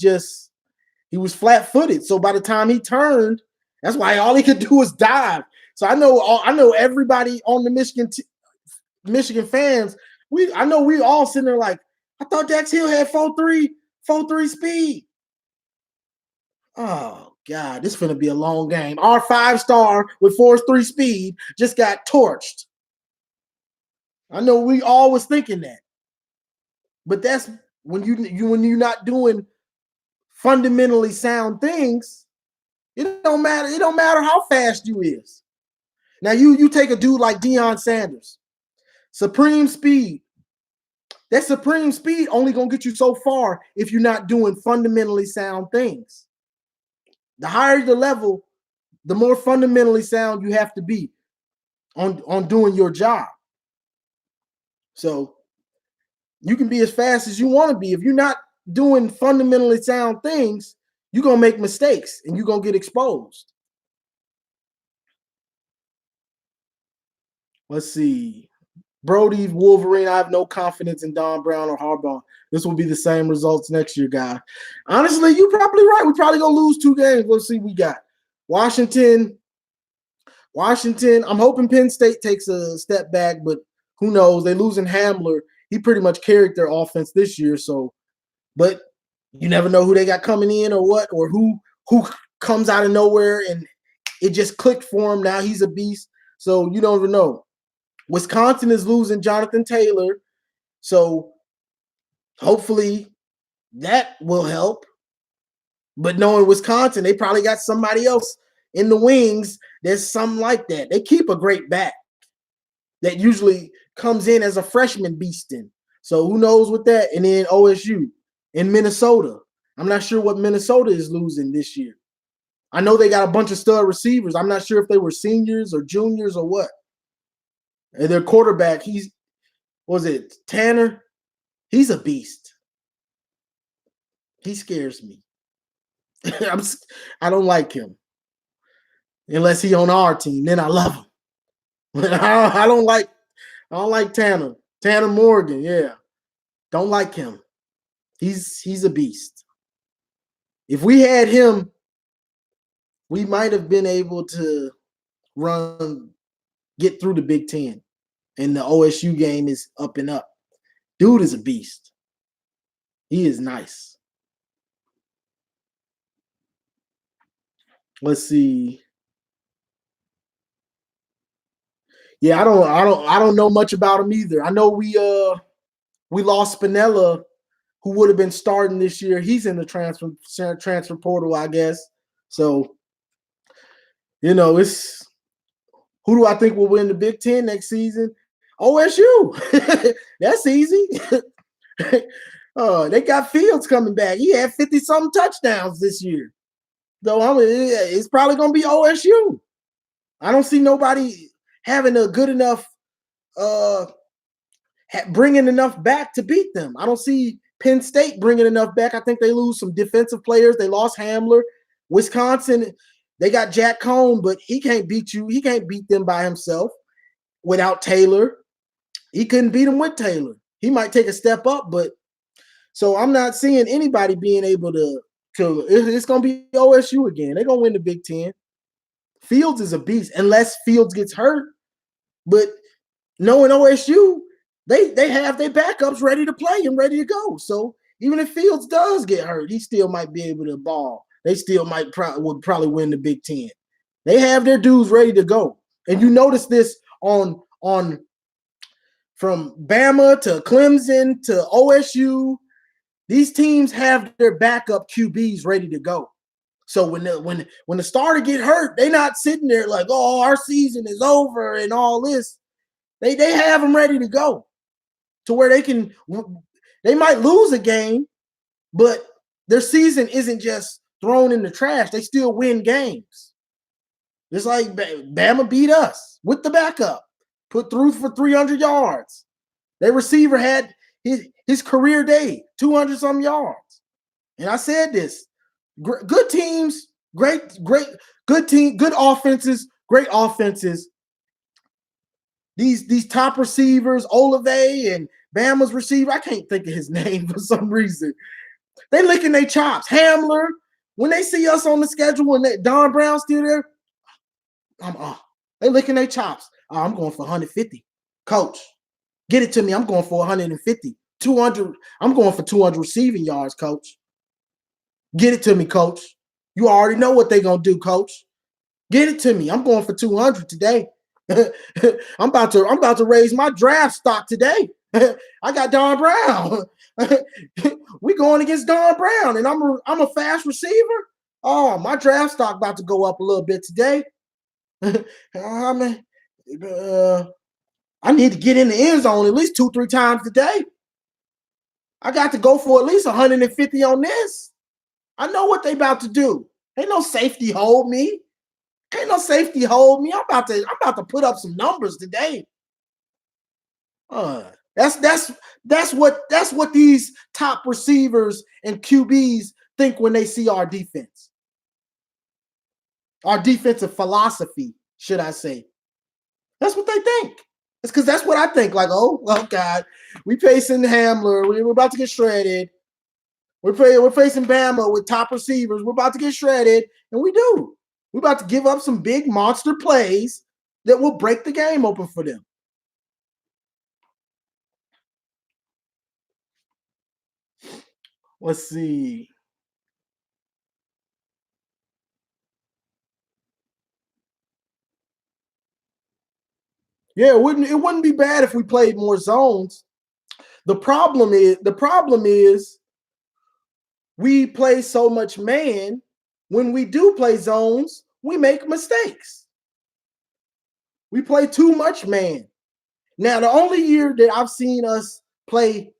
was flat-footed. So by the time he turned, that's why all he could do was dive. So I know everybody on the Michigan fans. I know we all sitting there like, I thought Dax Hill had 4.3 speed. Oh God, this is gonna be a long game. Our 5-star with 4.3 speed just got torched. I know we all was thinking that, but that's when you're not doing fundamentally sound things. It don't matter. It don't matter how fast you is. Now you take a dude like Deion Sanders, supreme speed. That supreme speed only gonna get you so far if you're not doing fundamentally sound things. The higher the level, the more fundamentally sound you have to be on doing your job. So you can be as fast as you want to be. If you're not doing fundamentally sound things, you're going to make mistakes and you're going to get exposed. Let's see. Brody, Wolverine, I have no confidence in Don Brown or Harbaugh. This will be the same results next year, guy. Honestly, you're probably right. We're probably going to lose 2 games. Let's see. We got Washington. I'm hoping Penn State takes a step back, but who knows? They losing Hamler. He pretty much carried their offense this year. So, but you never know who they got coming in or what, or who comes out of nowhere and it just clicked for him. Now he's a beast. So you don't even know. Wisconsin is losing Jonathan Taylor. So hopefully that will help. But knowing Wisconsin, they probably got somebody else in the wings. There's something like that. They keep a great back that usually comes in as a freshman beasting. So who knows with that? And then OSU in Minnesota. I'm not sure what Minnesota is losing this year. I know they got a bunch of stud receivers. I'm not sure if they were seniors or juniors or what. And their quarterback, Tanner? He's a beast. He scares me. I don't like him. Unless he on our team, then I love him. I don't like Tanner. Tanner Morgan, yeah. Don't like him. He's a beast. If we had him, we might have been able to get through the Big Ten. And the OSU game is up and up. Dude is a beast. He is nice. Let's see. Yeah, I don't know much about him either. I know we lost Spinella, who would have been starting this year. He's in the transfer portal, I guess. So, it's who do I think will win the Big Ten next season? OSU. That's easy. They got Fields coming back. He had 50-something touchdowns this year. So it's probably going to be OSU. I don't see nobody having a good enough, bringing enough back to beat them. I don't see Penn State bringing enough back. I think they lose some defensive players. They lost Hamler. Wisconsin, they got Jack Cohn, but he can't beat you. He can't beat them by himself without Taylor. He couldn't beat him with Taylor. He might take a step up, but so I'm not seeing anybody being able to it's going to be OSU again. They're going to win the Big Ten. Fields is a beast unless Fields gets hurt. But knowing OSU, they have their backups ready to play and ready to go. So even if Fields does get hurt, he still might be able to ball. They still would probably win the Big Ten. They have their dudes ready to go. And you notice this on from Bama to Clemson to OSU. These teams have their backup QBs ready to go. So when the starter get hurt, they're not sitting there like, oh, our season is over and all this. They have them ready to go to where they might lose a game, but their season isn't just thrown in the trash. They still win games. Just like Bama beat us with the backup, put through for 300 yards. Their receiver had his career day, 200-some yards. And I said this, good teams, good team, good offenses, great offenses. These top receivers, Olave and Bama's receiver, I can't think of his name for some reason. They licking their chops. Hamler, when they see us on the schedule and Don Brown's still there, they licking their chops. I'm going for 150. Coach, get it to me. I'm going for 150. 200. I'm going for 200 receiving yards, coach. Get it to me, coach. You already know what they're going to do, coach. Get it to me. I'm going for 200 today. I'm about to raise my draft stock today. I got Don Brown. We going against Don Brown, and I'm a fast receiver. Oh, my draft stock about to go up a little bit today. I need to get in the end zone at least 2-3 times today. I got to go for at least 150 on this. I know what they about to do. Ain't no safety hold me. Ain't no safety hold me. I'm about to put up some numbers today. That's what these top receivers and QBs think when they see our defense. Our defensive philosophy, should I say. That's what they think. It's because that's what I think. Like, oh, well, God, we facing Hamler. We're about to get shredded. We're facing Bama with top receivers. We're about to get shredded. And we do. We're about to give up some big monster plays that will break the game open for them. Let's see. Yeah, it wouldn't be bad if we played more zones. The problem is we play so much man. When we do play zones, we make mistakes. We play too much man. Now, the only year that I've seen us play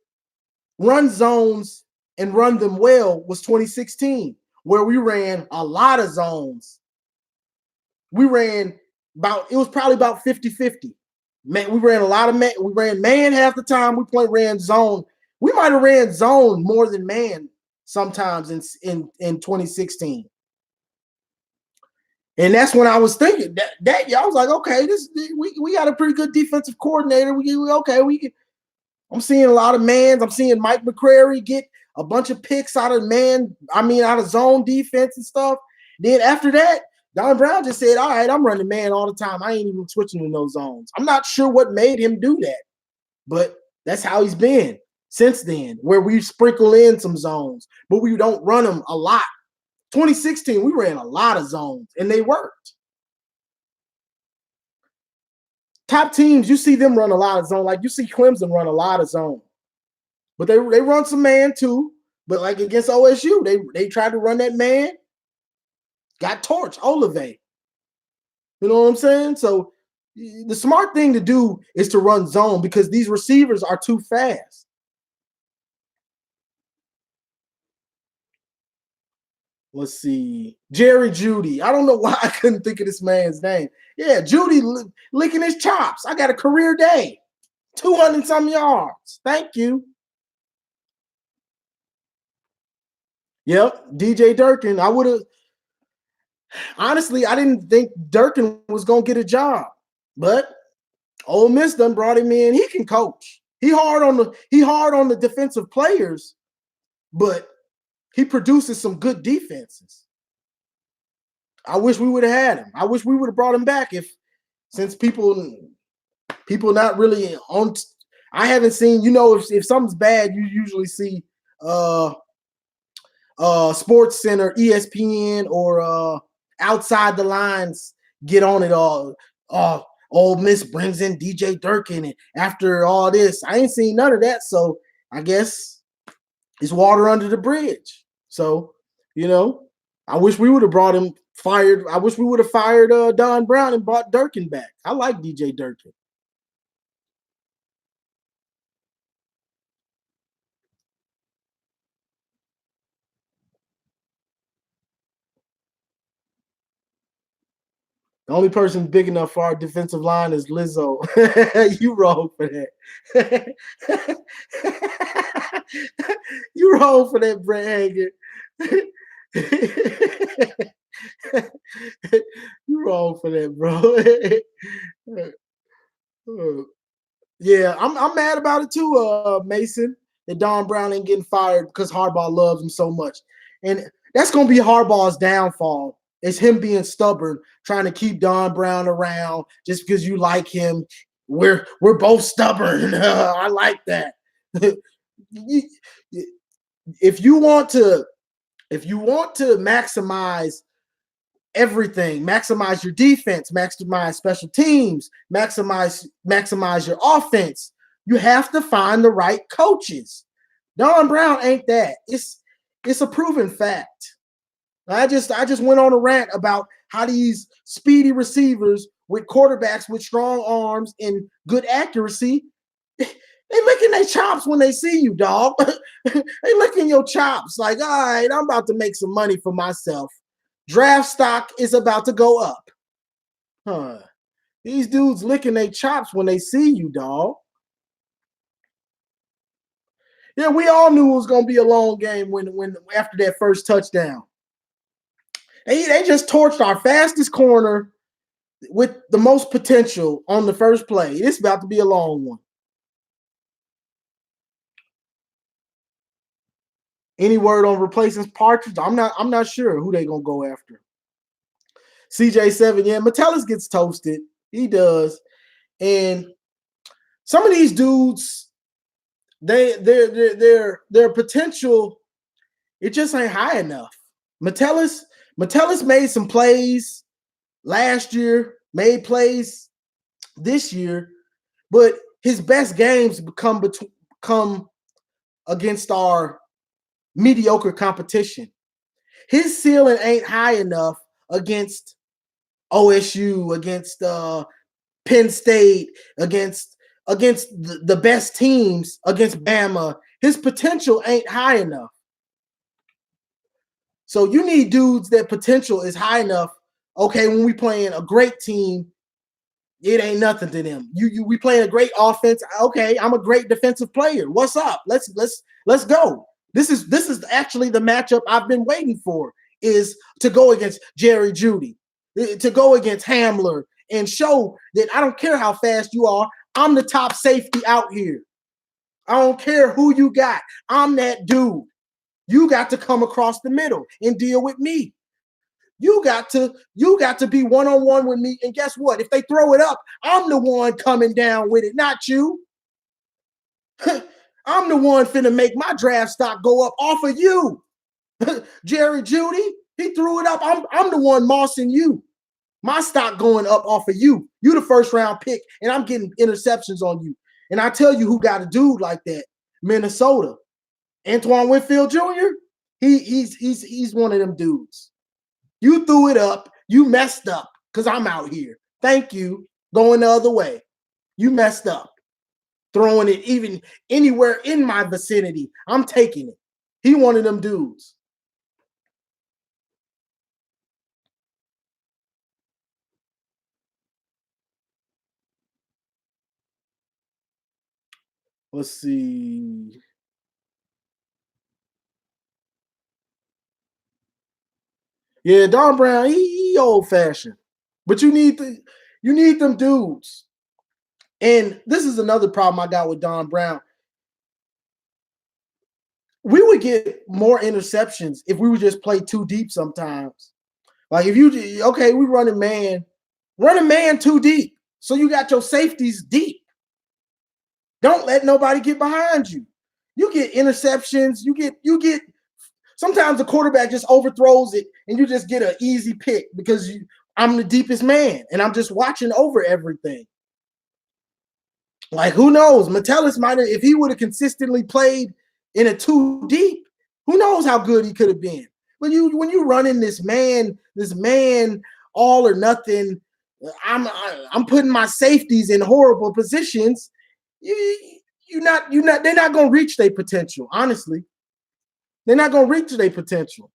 run zones and run them well was 2016, where we ran a lot of zones. We ran it was probably about 50-50. Man, we ran a lot of man. We ran man half the time. Ran zone. We might have ran zone more than man sometimes in 2016. And that's when I was thinking that I was like, okay, we got a pretty good defensive coordinator. I'm seeing a lot of mans. I'm seeing Mike McCrary get a bunch of picks out of out of zone defense and stuff. Then after that, Don Brown just said, all right, I'm running man all the time. I ain't even switching to those zones. I'm not sure what made him do that, but that's how he's been since then, where we sprinkle in some zones, but we don't run them a lot. 2016, we ran a lot of zones, and they worked. Top teams, you see them run a lot of zone. Like you see Clemson run a lot of zone. But they run some man too. But like against OSU, they tried to run that man. Got torched, Olave. You know what I'm saying? So the smart thing to do is to run zone because these receivers are too fast. Let's see. Jerry Jeudy. I don't know why I couldn't think of this man's name. Yeah, Jeudy licking his chops. I got a career day. 200 some yards. Thank you. Yep, DJ Durkin. I would have honestly, I didn't think Durkin was gonna get a job, but Ole Miss done brought him in. He can coach. He hard on the defensive players, but he produces some good defenses. I wish we would have had him. I wish we would have brought him back since people not really on. I haven't seen, if something's bad, you usually see Sports Center, ESPN, or Outside the Lines get on it all. Ole Miss brings in DJ Durkin, and after all this, I ain't seen none of that. So I guess it's water under the bridge. So, I wish we would have brought him fired. I wish we would have fired Don Brown and brought Durkin back. I like DJ Durkin. The only person big enough for our defensive line is Lizzo. You wrong for that. You wrong for that, Brett Hager. You wrong for that, bro. Yeah, I'm mad about it too, Mason. That Don Brown ain't getting fired because Harbaugh loves him so much, and that's gonna be Harbaugh's downfall. It's him being stubborn, trying to keep Don Brown around just because you like him. We're both stubborn. I like that. If you want to maximize everything, maximize your defense, maximize special teams, maximize your offense, you have to find the right coaches. Don Brown ain't that. It's a proven fact. I just went on a rant about how these speedy receivers with quarterbacks with strong arms and good accuracy, they licking their chops when they see you, dog. They licking your chops like, all right, I'm about to make some money for myself. Draft stock is about to go up. Huh. These dudes licking their chops when they see you, dog. Yeah, we all knew it was gonna be a long game when after that first touchdown. They just torched our fastest corner with the most potential on the first play. It's about to be a long one. Any word on replacing Partridge? I'm not sure who they gonna go after. CJ7, yeah, Metellus gets toasted. He does. And some of these dudes, their potential, it just ain't high enough. Metellus made some plays last year, made plays this year, but his best games come against our mediocre competition. His ceiling ain't high enough against OSU, against Penn State, against the best teams, against Bama. His potential ain't high enough. So you need dudes that potential is high enough. Okay, when we playing a great team, it ain't nothing to them. We playing a great offense. Okay, I'm a great defensive player. What's up? Let's go. This is actually the matchup I've been waiting for, is to go against Jerry Jeudy, to go against Hamler and show that I don't care how fast you are. I'm the top safety out here. I don't care who you got. I'm that dude. You got to come across the middle and deal with me. You got to be one-on-one with me. And guess what? If they throw it up, I'm the one coming down with it, not you. I'm the one finna make my draft stock go up off of you. Jerry Jeudy, he threw it up. I'm the one mossing you. My stock going up off of you. You the first round pick, and I'm getting interceptions on you. And I tell you who got a dude like that, Minnesota. Antoine Winfield Jr., he's one of them dudes. You threw it up. You messed up because I'm out here. Thank you. Going the other way. You messed up. Throwing it even anywhere in my vicinity. I'm taking it. He one of them dudes. Let's see. Yeah, Don Brown, he old fashioned, but you need them dudes. And this is another problem I got with Don Brown. We would get more interceptions if we would just play too deep sometimes. Like if you we run a man too deep. So you got your safeties deep. Don't let nobody get behind you. You get interceptions. You get. Sometimes the quarterback just overthrows it, and you just get an easy pick because I'm the deepest man, and I'm just watching over everything. Like who knows? Metellus might have, if he would have consistently played in a too deep, who knows how good he could have been. When you run in this man all or nothing, I'm putting my safeties in horrible positions. They're not gonna reach their potential, honestly. They're not gonna reach their potential.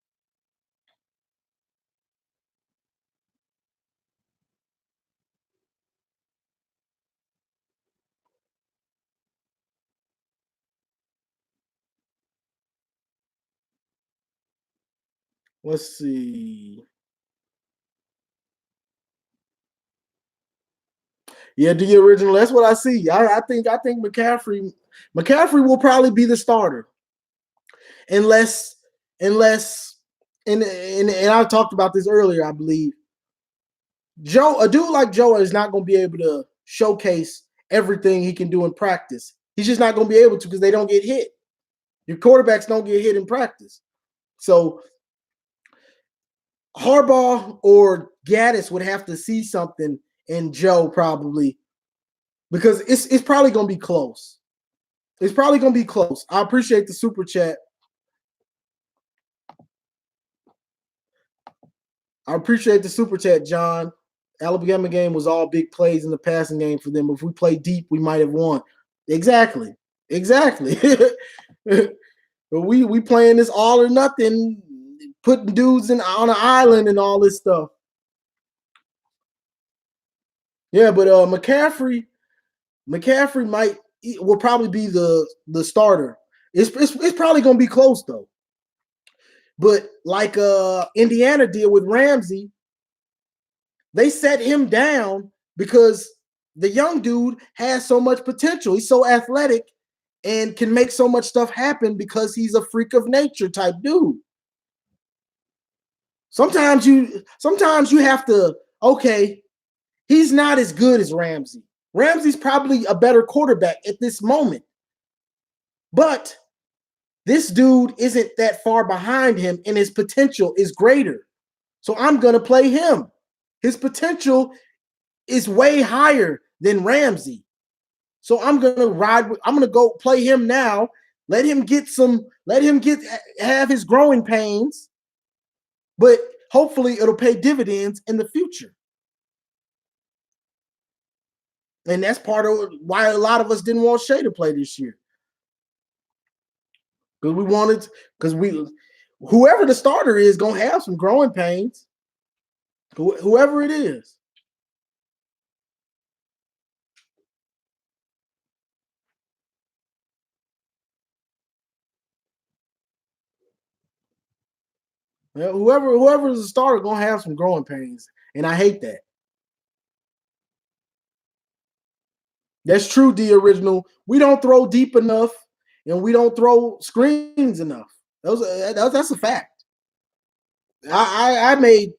Let's see. Yeah, the original. That's what I see. I think McCaffrey will probably be the starter, unless and I talked about this earlier. I believe a dude like Joe is not going to be able to showcase everything he can do in practice. He's just not going to be able to because they don't get hit. Your quarterbacks don't get hit in practice. So Harbaugh or Gaddis would have to see something in Joe probably, because it's probably going to be close. It's probably going to be close. I appreciate the super chat. I appreciate the super chat, John. Alabama game was all big plays in the passing game for them. If we play deep, we might have won. Exactly. But we playing this all or nothing, putting dudes on an island and all this stuff. Yeah, but McCaffrey will probably be the starter. It's probably gonna be close though. But like Indiana did with Ramsey, they set him down because the young dude has so much potential. He's so athletic and can make so much stuff happen because he's a freak of nature type dude. Sometimes you have to, okay, he's not as good as Ramsey. Ramsey's probably a better quarterback at this moment. But this dude isn't that far behind him and his potential is greater. So I'm going to play him. His potential is way higher than Ramsey. So I'm going to go play him now. Let him have his growing pains, but hopefully it'll pay dividends in the future. And that's part of why a lot of us didn't want Shea to play this year. Whoever the starter is going to have some growing pains. Whoever it is. Yeah, whoever is the starter going to have some growing pains. And I hate that. That's true, the original. We don't throw deep enough and we don't throw screens enough. That's a fact. I made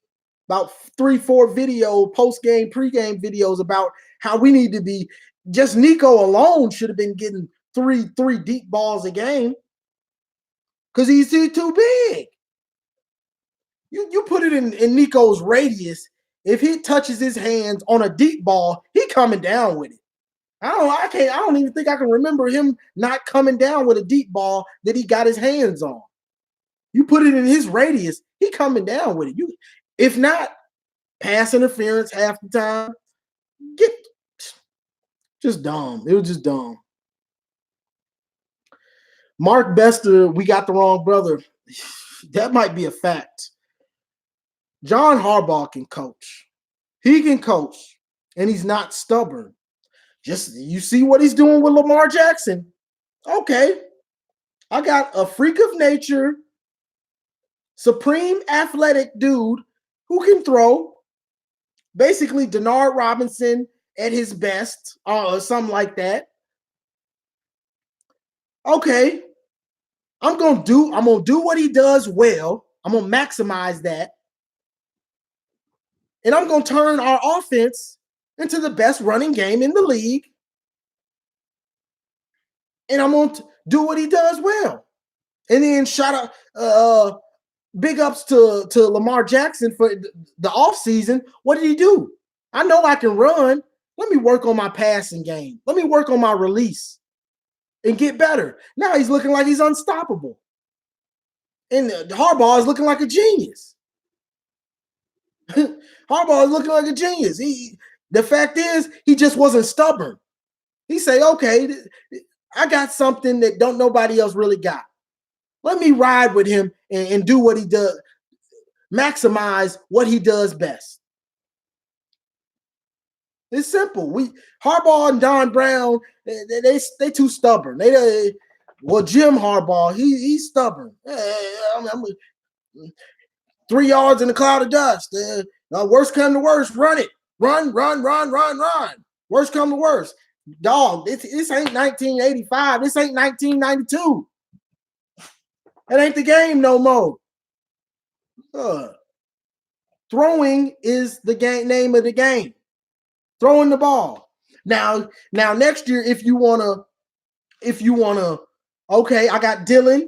about 3-4 video post-game, pre-game videos about how we need to be. Just Nico alone should have been getting three deep balls a game because he's too big. You put it in Nico's radius. If he touches his hands on a deep ball, he coming down with it. I don't even think I can remember him not coming down with a deep ball that he got his hands on. You put it in his radius, he coming down with it. If not, pass interference half the time. Just dumb. It was just dumb. Mark Bester, we got the wrong brother. That might be a fact. John Harbaugh can coach. He can coach, and he's not stubborn. Just you see what he's doing with Lamar Jackson. Okay, I got a freak of nature, supreme athletic dude who can throw. Basically, Denard Robinson at his best, or something like that. Okay, I'm gonna do what he does well. I'm gonna maximize that, and I'm gonna turn our offense into the best running game in the league. And I'm going to do what he does well. And then shout out, big ups to Lamar Jackson for the offseason. What did he do? I know I can run. Let me work on my passing game. Let me work on my release and get better. Now he's looking like he's unstoppable. And Harbaugh is looking like a genius. Harbaugh is looking like a genius. The fact is, he just wasn't stubborn. He say, okay, I got something that don't nobody else really got. Let me ride with him and do what he does, maximize what he does best. It's simple. Harbaugh and Don Brown, they too stubborn. Jim Harbaugh, he's stubborn. 3 yards in a cloud of dust. Worst come to worst, run it. Run. Worst come to worst. Dog, this ain't 1985. This ain't 1992. That ain't the game no more. Throwing is the name of the game. Throwing the ball. Now next year, if you wanna, okay, I got Dylan,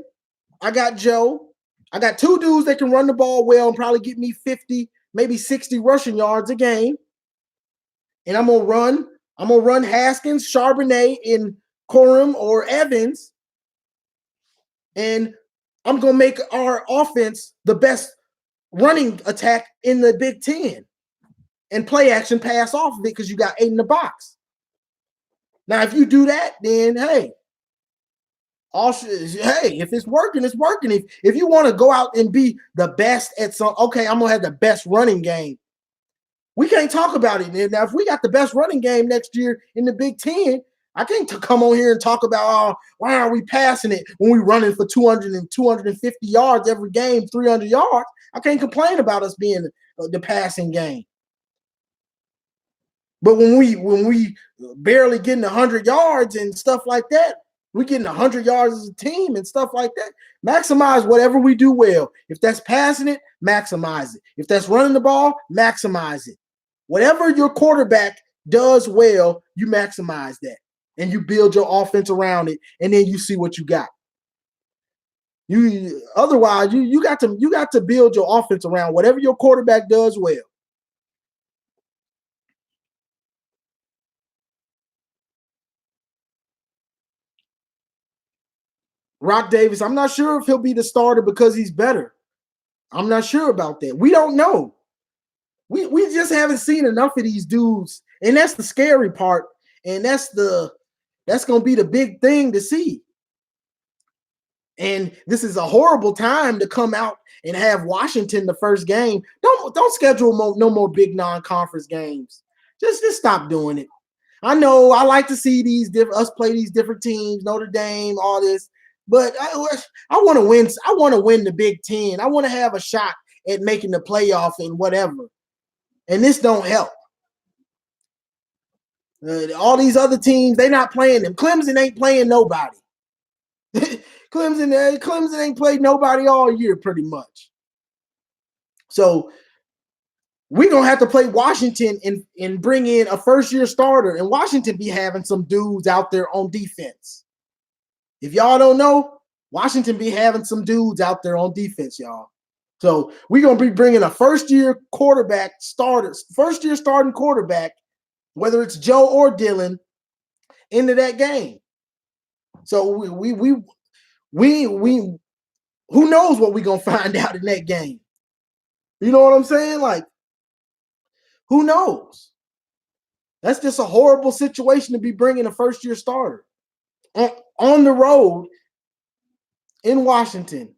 I got Joe, I got 2 dudes that can run the ball well and probably get me 50, maybe 60 rushing yards a game. And I'm gonna run Haskins, Charbonnet, and Corum or Evans. And I'm going to make our offense the best running attack in the Big Ten. And play action pass off of it because you got 8 in the box. Now, if you do that, then hey, if it's working, it's working. If you want to go out and be the best at okay, I'm going to have the best running game. We can't talk about it. Now, if we got the best running game next year in the Big Ten, I can't come on here and talk about why are we passing it when we running for 200 and 250 yards every game, 300 yards. I can't complain about us being the passing game. But when we barely getting 100 yards and stuff like that, we getting 100 yards as a team and stuff like that. Maximize whatever we do well. If that's passing it, maximize it. If that's running the ball, maximize it. Whatever your quarterback does well, you maximize that. And you build your offense around it, and then you see what you got. Otherwise, you got to build your offense around whatever your quarterback does well. Rock Davis, I'm not sure if he'll be the starter because he's better. I'm not sure about that. We don't know. We just haven't seen enough of these dudes, and that's the scary part. And that's going to be the big thing to see. And this is a horrible time to come out and have Washington the first game. Don't schedule no more big non-conference games. Just stop doing it. I know I like to see us play these different teams, Notre Dame, all this. But I want to win. I want to win the Big Ten. I want to have a shot at making the playoff and whatever. And this don't help. All these other teams, they're not playing them. Clemson ain't playing nobody. Clemson ain't played nobody all year pretty much. So we're going to have to play Washington and bring in a first-year starter. And Washington be having some dudes out there on defense. If y'all don't know, Washington be having some dudes out there on defense, y'all. So we're going to be bringing a first-year starting quarterback, whether it's Joe or Dylan, into that game. So we who knows what we're going to find out in that game? You know what I'm saying? Like, who knows? That's just a horrible situation to be bringing a first-year starter on the road in Washington,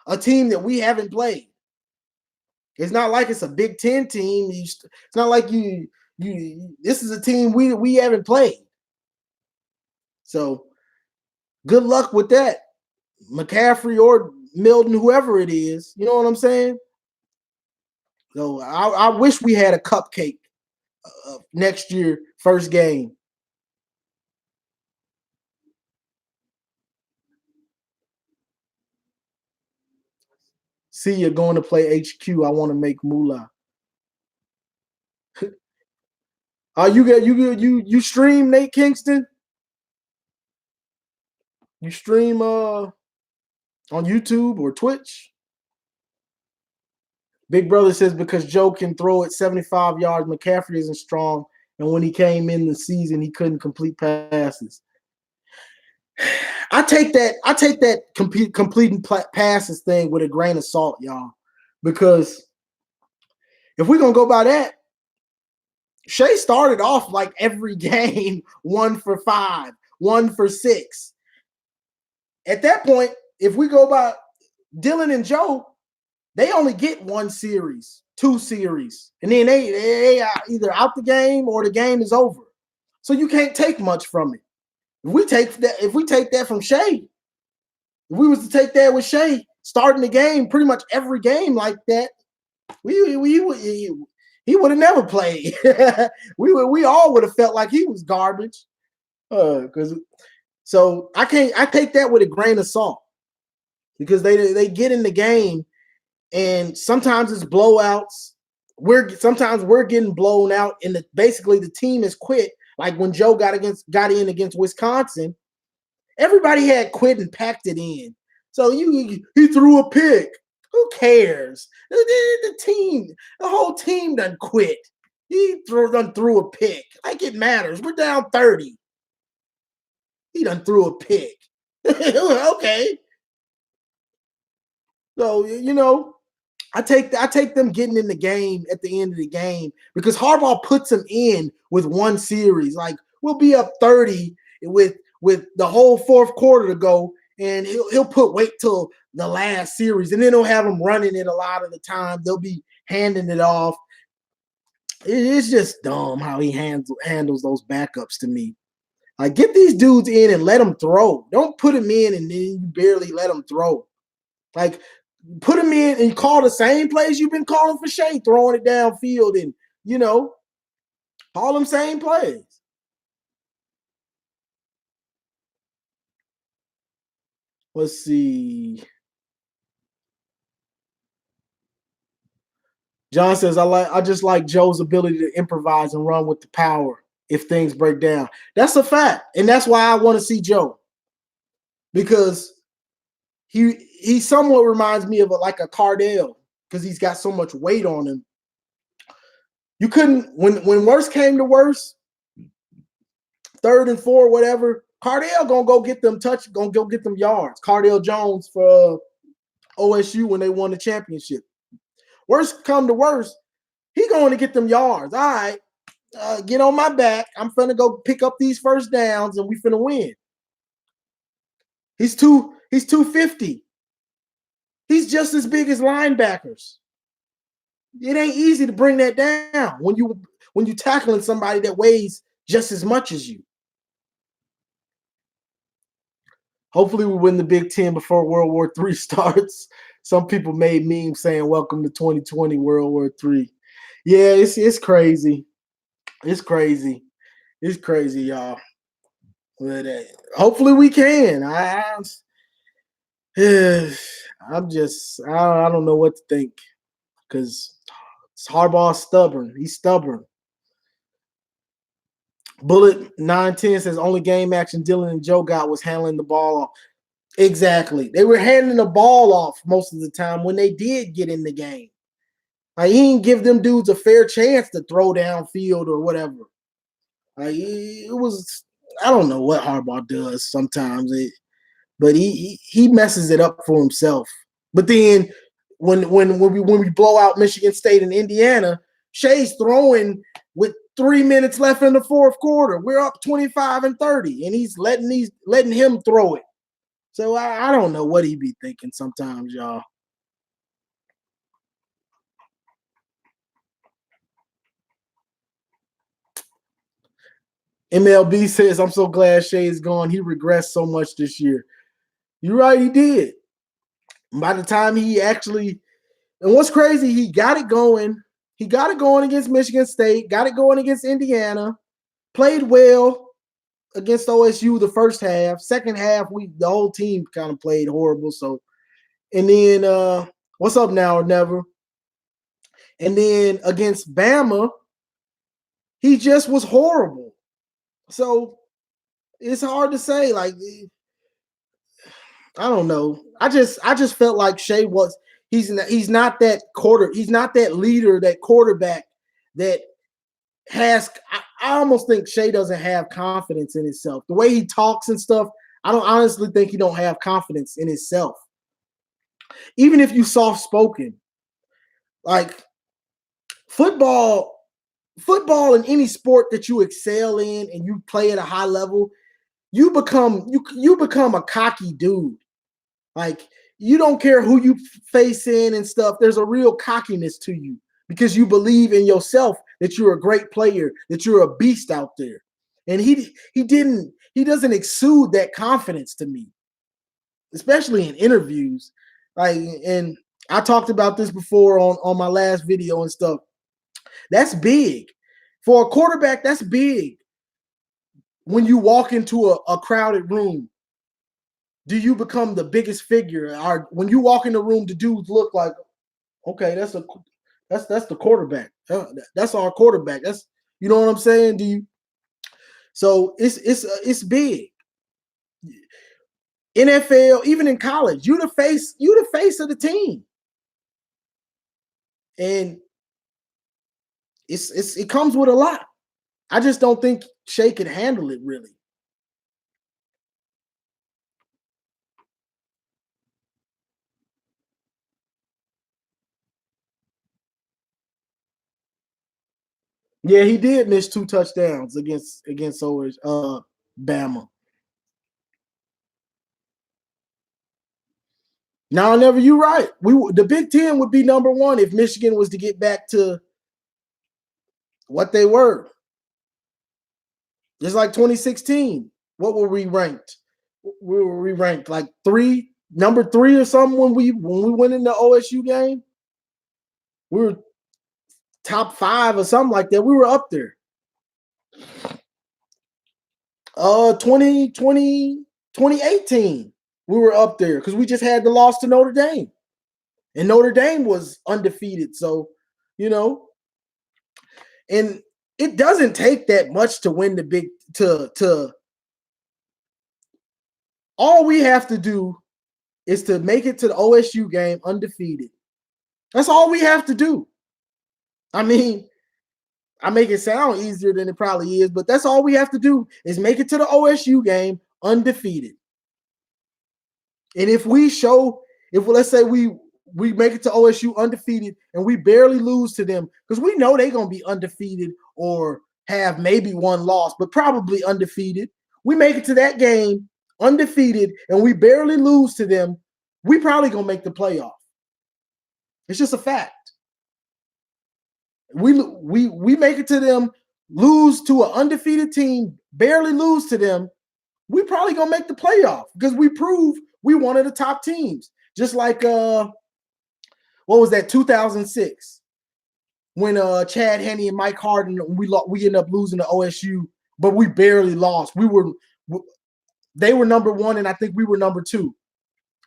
a team that we haven't played. It's not like it's a Big Ten team. It's not like this is a team we haven't played. So good luck with that, McCaffrey or Milton, whoever it is. You know what I'm saying? So I wish we had a cupcake next year, first game. See, you're going to play HQ. I want to make moolah. You stream, Nate Kingston? You stream on YouTube or Twitch? Big Brother says because Joe can throw it 75 yards, McCaffrey isn't strong, and when he came in the season, he couldn't complete passes. I take that completing passes thing with a grain of salt, y'all, because if we're gonna go by that, Shea started off like every game 1 for 5, 1 for 6. At that point, if we go by Dylan and Joe, they only get 1 series, 2 series, and then they are either out the game or the game is over. So you can't take much from it. If we take that from Shea, if we was to take that with Shea, starting the game, pretty much every game like that, he would have never played. we all would have felt like he was garbage. So I take that with a grain of salt because they get in the game and sometimes it's blowouts. Sometimes we're getting blown out and basically the team is quit. Like when Joe got in against Wisconsin, everybody had quit and packed it in. So he threw a pick. Who cares? The whole team done quit. He done threw a pick. Like it matters. We're down 30. He done threw a pick. Okay. So, I take them getting in the game at the end of the game because Harbaugh puts them in with 1 series. Like we'll be up 30 with the whole 4th quarter to go, and he'll wait till the last series, and then he'll have them running it a lot of the time. They'll be handing it off, It's just dumb how he handles those backups to me. Like, get these dudes in and let them throw. Don't put them in and then you barely let them throw. Like, put them in and call the same plays you've been calling for Shea, throwing it downfield and, call them same plays. Let's see. John says, I just like Joe's ability to improvise and run with the power if things break down. That's a fact. And that's why I want to see Joe. Because he somewhat reminds me of like a Cardell, because he's got so much weight on him. You couldn't, when worst came to worst, 3rd and 4, whatever, Cardell gonna go get them yards. Cardell Jones for OSU when they won the championship. Worst come to worst, he going to get them yards. All right, get on my back. I'm finna go pick up these first downs and we finna win. He's 250. He's just as big as linebackers. It ain't easy to bring that down when you tackling somebody that weighs just as much as you. Hopefully we win the Big Ten before World War III starts. Some people made memes saying, welcome to 2020 World War III. Yeah, it's crazy. It's crazy. It's crazy, y'all. But hopefully we can. I don't know what to think, because Harbaugh's stubborn. He's stubborn. Bullet 910 says only game action Dylan and Joe got was handling the ball off. Exactly. They were handing the ball off most of the time when they did get in the game. Like, he didn't give them dudes a fair chance to throw downfield or whatever. Like, it was, I don't know what Harbaugh does sometimes, but he messes it up for himself. But then when we blow out Michigan State and Indiana, Shea's throwing with 3 minutes left in the fourth quarter. We're up 25-30, and he's letting him throw it. So I don't know what he be thinking sometimes, y'all. MLB says, I'm so glad Shea is gone. He regressed so much this year. You're right, he did. By the time he actually, and what's crazy, he got it going. He got it going against Michigan State, got it going against Indiana, played well against OSU the first half. Second half, the whole team kind of played horrible. So, and then what's up now or never? And then against Bama, he just was horrible. So it's hard to say. Like, I don't know. I just felt like Shea was he's not that leader, that quarterback that has. I almost think Shea doesn't have confidence in himself. The way he talks and stuff, I don't honestly think he don't have confidence in himself. Even if you soft spoken, like football in any sport that you excel in and you play at a high level, you become a cocky dude. Like, you don't care who you face in and stuff. There's a real cockiness to you because you believe in yourself that you're a great player, that you're a beast out there. And he doesn't exude that confidence to me, especially in interviews. Like, and I talked about this before on my last video and stuff. That's big. For a quarterback, that's big. When you walk into a crowded room, do you become the biggest figure? Or when you walk in the room, the dudes look like, okay, that's the quarterback. That's our quarterback. That's, you know what I'm saying? Do you? So it's big. NFL, even in college, you the face of the team, and it comes with a lot. I just don't think Shea could handle it really. Yeah, he did miss 2 touchdowns against Bama. Now, never, you're right. The Big Ten would be number 1 if Michigan was to get back to what they were. Just like 2016. What were we ranked? We were ranked like number 3 or something when we went in the OSU game. We were top 5 or something like that. We were up there. 2018, we were up there because we just had the loss to Notre Dame. And Notre Dame was undefeated. So, and it doesn't take that much to win the big to all we have to do is to make it to the OSU game undefeated. That's all we have to do. I mean, I make it sound easier than it probably is, but that's all we have to do is make it to the OSU game undefeated. And if let's say we make it to OSU undefeated and we barely lose to them, because we know they're going to be undefeated or have maybe one loss, but probably undefeated. We make it to that game undefeated and we barely lose to them, we probably going to make the playoff. It's just a fact. We make it to them, lose to an undefeated team, barely lose to them, we probably going to make the playoff because we prove we one of the top teams. Just like what was that, 2006, when Chad Henne and Mike Harden, we ended up losing to OSU, but we barely lost. They were number 1, and I think we were number 2,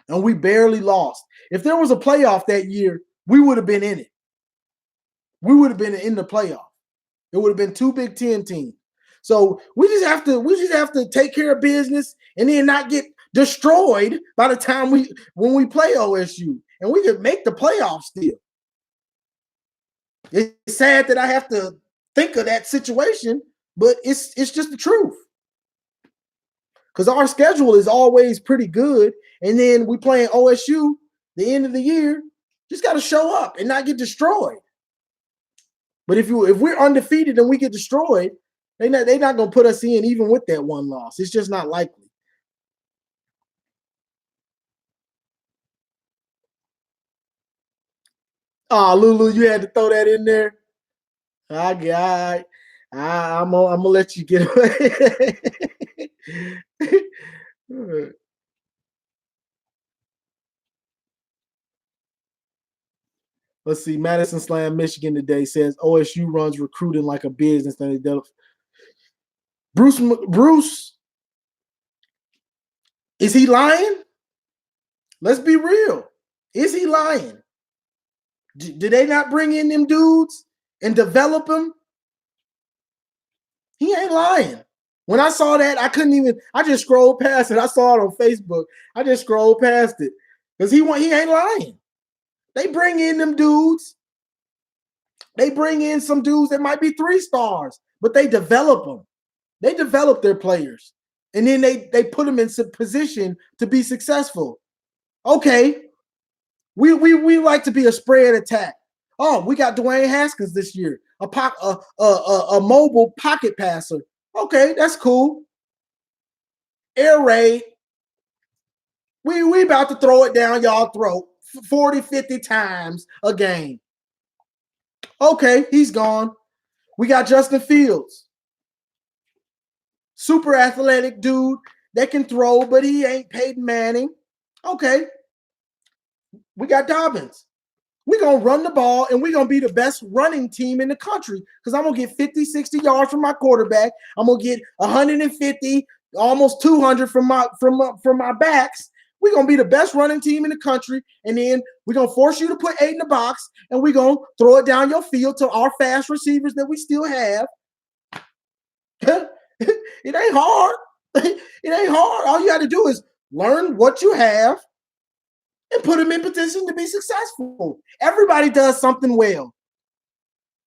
and we barely lost. If there was a playoff that year, we would have been in it. We would have been in the playoff. It would have been 2 Big Ten teams. So we just have to take care of business and then not get destroyed by the time when we play OSU, and we could make the playoffs still. It's sad that I have to think of that situation, but it's just the truth. Because our schedule is always pretty good, and then we playing OSU the end of the year. Just got to show up and not get destroyed. But if we're undefeated and we get destroyed, they're not going to put us in even with that one loss. It's just not likely. Oh, Lulu, you had to throw that in there. I'm gonna let you get away. Let's see. Madison Slam, Michigan today says OSU runs recruiting like a business. Bruce, is he lying? Let's be real. Is he lying? Did they not bring in them dudes and develop them? He ain't lying. When I saw that, I just scrolled past it. I saw it on Facebook. I just scrolled past it because he ain't lying. They bring in them dudes. They bring in some dudes that might be 3 stars, but they develop them. They develop their players, and then they put them in some position to be successful. Okay, we like to be a spread attack. Oh, we got Dwayne Haskins this year, a mobile pocket passer. Okay, that's cool. Air raid. We about to throw it down y'all throat 40, 50 times a game. Okay, he's gone. We got Justin Fields. Super athletic dude that can throw, but he ain't Peyton Manning. Okay. We got Dobbins. We're going to run the ball, and we're going to be the best running team in the country because I'm going to get 50, 60 yards from my quarterback. I'm going to get 150, almost 200 from my backs. We're going to be the best running team in the country, and then we're going to force you to put 8 in the box, and we're going to throw it down your field to our fast receivers that we still have. It ain't hard. It ain't hard. All you got to do is learn what you have and put them in position to be successful. Everybody does something well.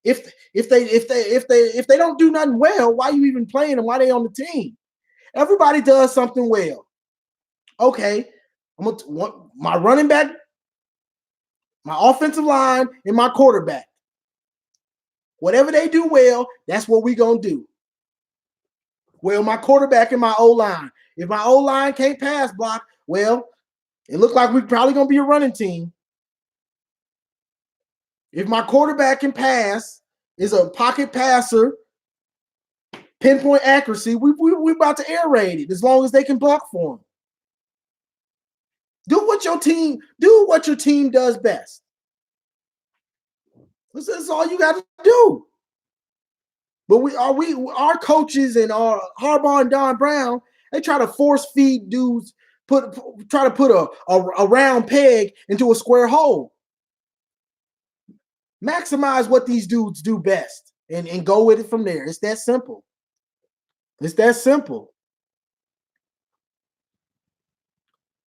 If they don't do nothing well, why are you even playing them? Why are they on the team? Everybody does something well. Okay, my running back, my offensive line, and my quarterback. Whatever they do well, that's what we're going to do. Well, my quarterback and my O-line. If my O-line can't pass block, well, it looks like we're probably going to be a running team. If my quarterback can pass is a pocket passer, pinpoint accuracy. We about to air raid it as long as they can block for him. Do what your team does best. That's all you got to do. But our coaches and our Harbaugh and Don Brown, they try to force feed dudes, try to put a round peg into a square hole. Maximize what these dudes do best and go with it from there. It's that simple. It's that simple.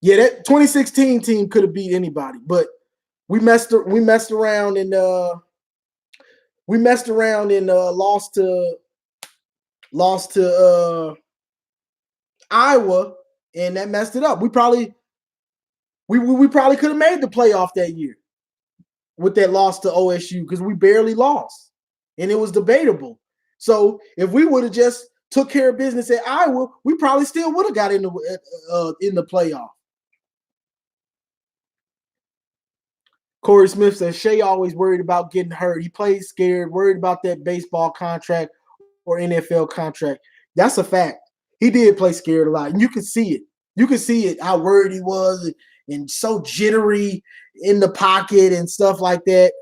Yeah, that 2016 team could have beat anybody, but we messed around and lost to Iowa, and that messed it up. We probably could have made the playoff that year with that loss to OSU because we barely lost, and it was debatable. So if we would have just took care of business at Iowa, we probably still would have got in the playoff. Corey Smith says Shea always worried about getting hurt. He plays scared, worried about that baseball contract or NFL contract. That's a fact. He did play scared a lot, and you could see it. You could see it, how worried he was and so jittery in the pocket and stuff like that.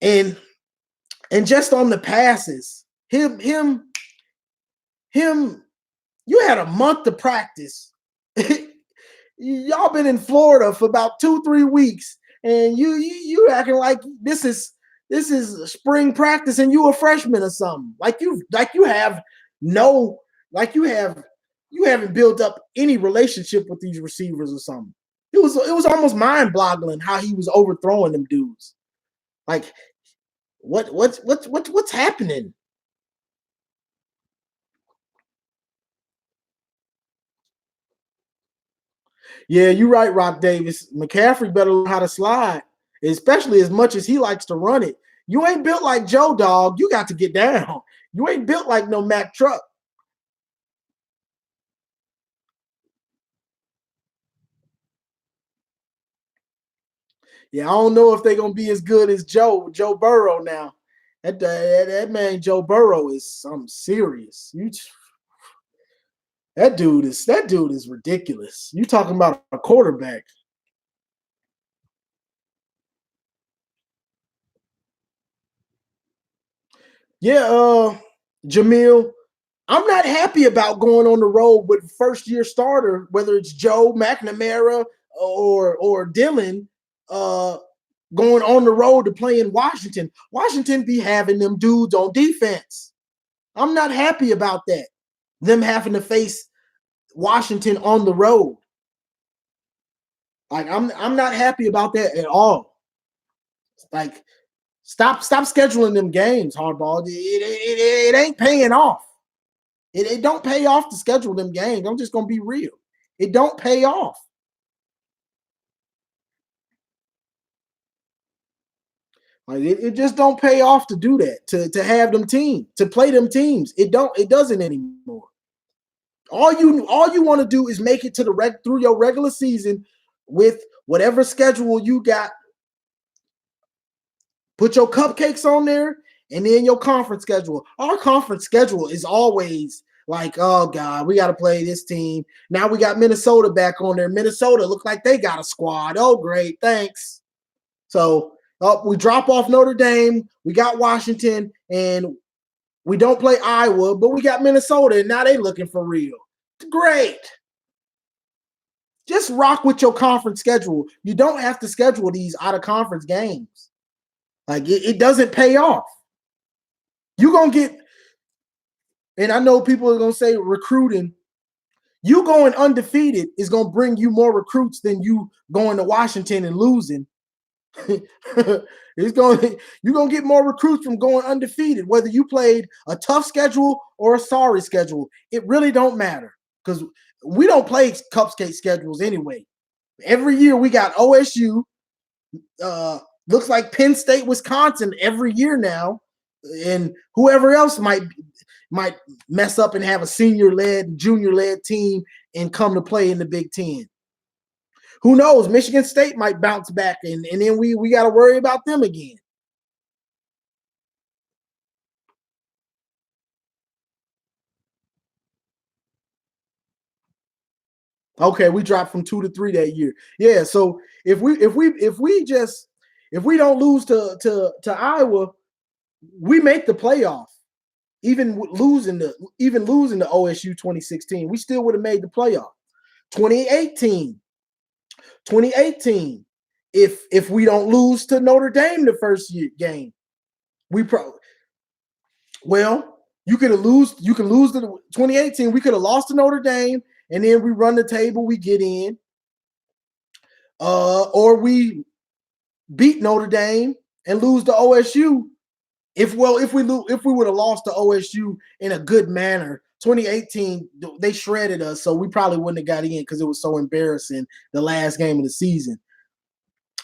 And just on the passes, him, you had a month to practice. Y'all been in Florida for about 2-3 weeks, and you acting like this is spring practice, and you a freshman or something. You haven't built up any relationship with these receivers or something. It was almost mind-boggling how he was overthrowing them dudes. Like, what's happening? Yeah, you're right, Rock Davis. McCaffrey better learn how to slide, especially as much as he likes to run it. You ain't built like Joe, dog. You got to get down. You ain't built like no Mack truck. Yeah, I don't know if they're gonna be as good as Joe Burrow now. That man Joe Burrow is something serious. That dude is ridiculous. You talking about a quarterback? Yeah, Jamil, I'm not happy about going on the road with first year starter, whether it's Joe McNamara or Dylan, going on the road to play in Washington. Washington be having them dudes on defense. I'm not happy about that. Them having to face Washington on the road. Like I'm not happy about that at all. Like stop scheduling them games, Hardball. It ain't paying off. It don't pay off to schedule them games. I'm just gonna be real. It don't pay off. Like it just don't pay off to do that, to have them team, to play them teams. It doesn't anymore. All you want to do is make it to through your regular season with whatever schedule you got. Put your cupcakes on there and then your conference schedule. Our conference schedule is always like, oh God, we got to play this team. Now we got Minnesota back on there. Minnesota look like they got a squad. Oh, great. Thanks. So we drop off Notre Dame. We got Washington, and we don't play Iowa, but we got Minnesota, and now they looking for real. Great. Just rock with your conference schedule. You don't have to schedule these out of conference games. Like it doesn't pay off. You're going to get, and I know people are going to say recruiting. You going undefeated is going to bring you more recruits than you going to Washington and losing. You're going to get more recruits from going undefeated, whether you played a tough schedule or a sorry schedule. It really don't matter because we don't play cupcake schedules anyway. Every year we got OSU, looks like Penn State, Wisconsin every year now, and whoever else might mess up and have a senior-led, junior-led team and come to play in the Big Ten. Who knows? Michigan State might bounce back, and then we got to worry about them again. Okay, we dropped from 2 to 3 that year. Yeah, so if we don't lose to Iowa, we make the playoff. Even losing the OSU 2016, we still would have made the playoff. 2018, if we don't lose to Notre Dame the first game, we probably you can lose to 2018. We could have lost to Notre Dame, and then we run the table, we get in, or we beat Notre Dame and lose to OSU. If we would have lost to OSU in a good manner, 2018 they shredded us, so we probably wouldn't have got in because it was so embarrassing the last game of the season.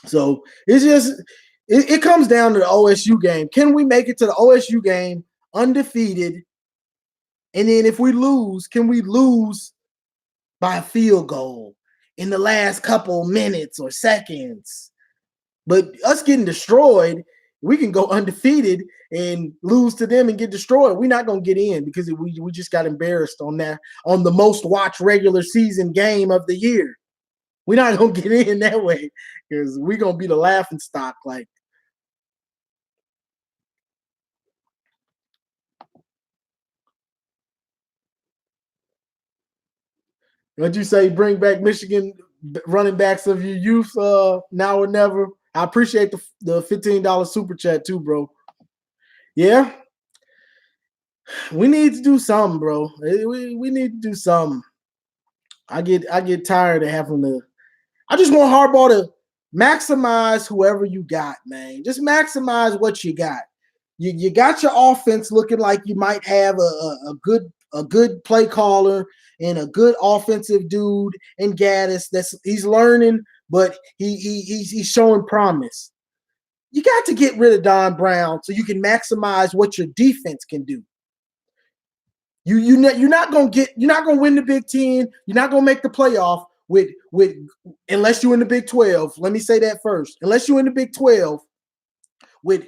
So it's just it comes down to the OSU game. Can we make it to the OSU game undefeated? And then if we lose, can we lose by a field goal in the last couple minutes or seconds? But us getting destroyed, we can go undefeated and lose to them and get destroyed. We're not going to get in because we just got embarrassed on the most watched regular season game of the year. We're not going to get in that way because we're going to be the laughing stock. Like, what'd you say? Bring back Michigan running backs of your youth now or never. I appreciate the $15 super chat too, bro. Yeah. We need to do something, bro. We need to do something. I get tired of having to. I just want Harbaugh to maximize whoever you got, man. Just maximize what you got. You got your offense looking like you might have a good play caller and a good offensive dude in Gaddis. He's learning, but he's showing promise. You got to get rid of Don Brown so you can maximize what your defense can do. You're not gonna win the Big Ten. You're not gonna make the playoff with unless you're in the Big 12. Let me say that first. Unless you're in the Big 12 with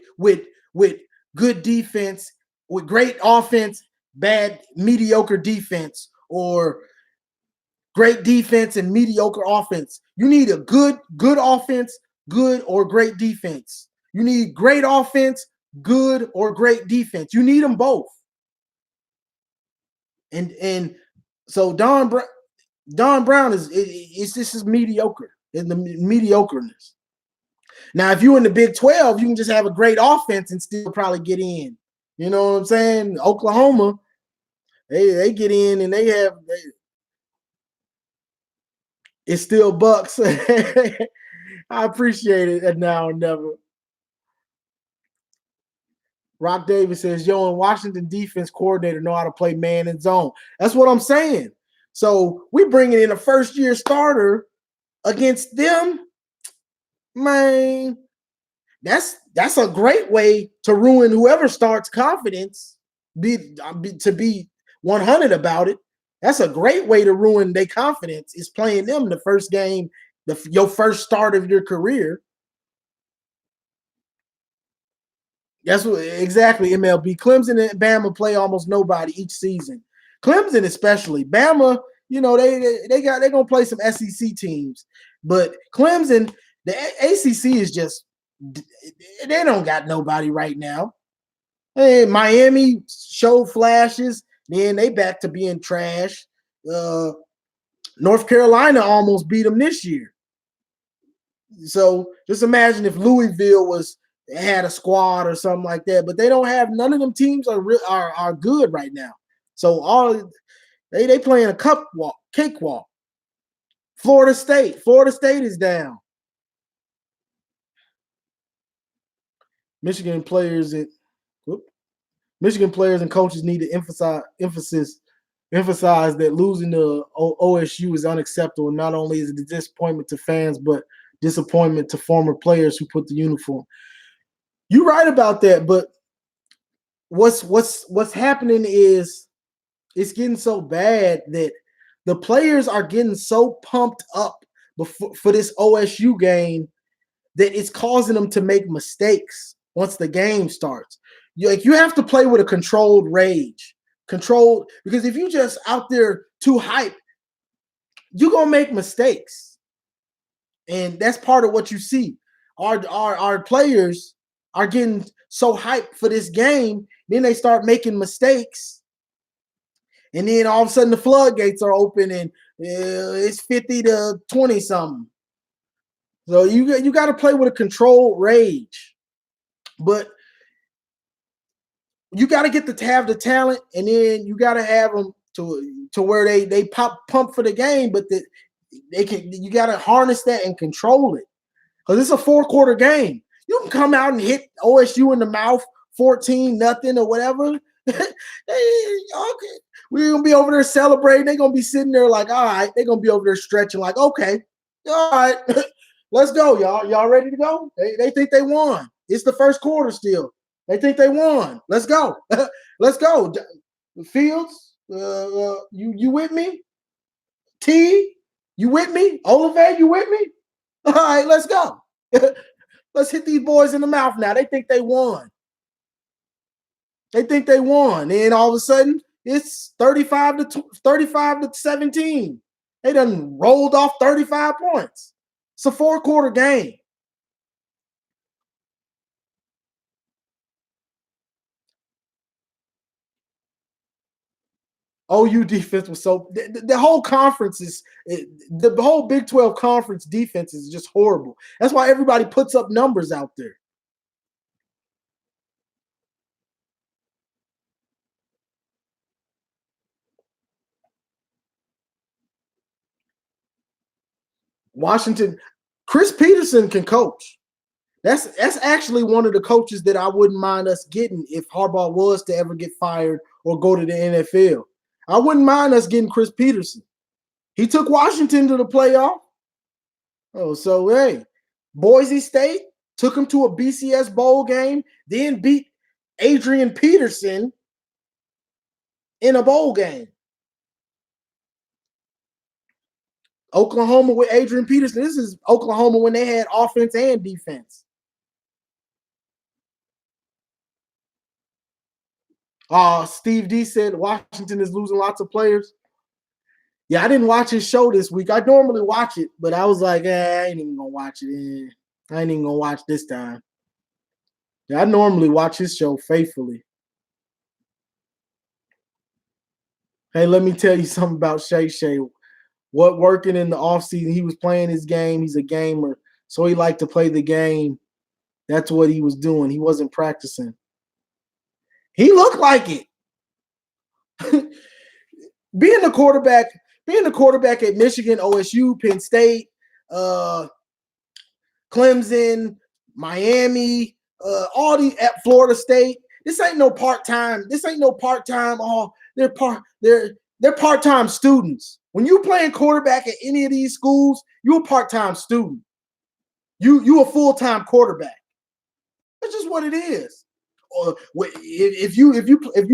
good defense, with great offense, bad mediocre defense, or great defense and mediocre offense. You need a good offense, good or great defense. You need great offense, good or great defense. You need them both. And so Don Brown is mediocre in the mediocreness. Now, if you're in the Big 12, you can just have a great offense and still probably get in. You know what I'm saying? Oklahoma, they get in and it's still Bucks. I appreciate it now or never. Rock Davis says, yo, and Washington defense coordinator know how to play man and zone. That's what I'm saying. So we bringing in a first-year starter against them. Man, that's a great way to ruin whoever starts confidence. To be 100 about it. That's a great way to ruin their confidence is playing them the first game, your first start of your career. That's what exactly MLB. Clemson and Bama play almost nobody each season. Clemson especially. Bama, they're gonna play some SEC teams, but Clemson, the ACC is just they don't got nobody right now. Hey, Miami showed flashes, then they back to being trash. North Carolina almost beat them this year. So just imagine if Louisville had a squad or something like that, but they don't have none of them teams are good right now. So they playing a cakewalk. Florida State is down. Michigan players and coaches need to emphasize that losing to OSU is unacceptable. Not only is it a disappointment to fans, but disappointment to former players who put the uniform. You're right about that, but what's happening is it's getting so bad that the players are getting so pumped up for this OSU game that it's causing them to make mistakes once the game starts. You have to play with a controlled rage. Because if you just out there too hype, you're gonna make mistakes, and that's part of what you see. Our players are getting so hyped for this game, then they start making mistakes, and then all of a sudden the floodgates are open, and it's 50-20 something. So you got to play with a controlled rage, but you got to have the talent, and then you got to have them to where they pump for the game, but they can. You got to harness that and control it, because it's a 4-quarter game. You can come out and hit OSU in the mouth 14-0 or whatever. Okay, we're gonna be over there celebrating. They're gonna be sitting there like, all right. They're gonna be over there stretching like, okay, all right, let's go, y'all. Y'all ready to go? They think they won. It's the first quarter still. They think they won. Let's go. Let's go. Fields, you with me? T, you with me? Olive, you with me? All right, let's go. Let's hit these boys in the mouth now. They think they won. They think they won. And all of a sudden, it's 35-17. They done rolled off 35 points. It's a 4-quarter game. OU defense was so the whole conference is the whole Big 12 conference defense is just horrible. That's why everybody puts up numbers out there. Washington, Chris Peterson can coach. That's actually one of the coaches that I wouldn't mind us getting if Harbaugh was to ever get fired or go to the NFL. I wouldn't mind us getting Chris Peterson. He took Washington to the playoff. Oh, so hey, Boise State took him to a BCS bowl game, then beat Adrian Peterson in a bowl game. Oklahoma with Adrian Peterson. This is Oklahoma when they had offense and defense. Steve D said Washington is losing lots of players. Yeah, I didn't watch his show this week. I normally watch it, but I was like, I ain't even gonna watch it. I ain't even gonna watch this time. Yeah, I normally watch his show faithfully. Hey, let me tell you something about Shay Shay. What working in the offseason, he was playing his game. He's a gamer, so he liked to play the game. That's what he was doing. He wasn't practicing. He looked like it. being the quarterback at Michigan, OSU, Penn State, Clemson, Miami, all these at Florida State. This ain't no part-time. Oh, they're part-time students. When you playing quarterback at any of these schools, you're a part-time student. You a full-time quarterback. That's just what it is. Or if you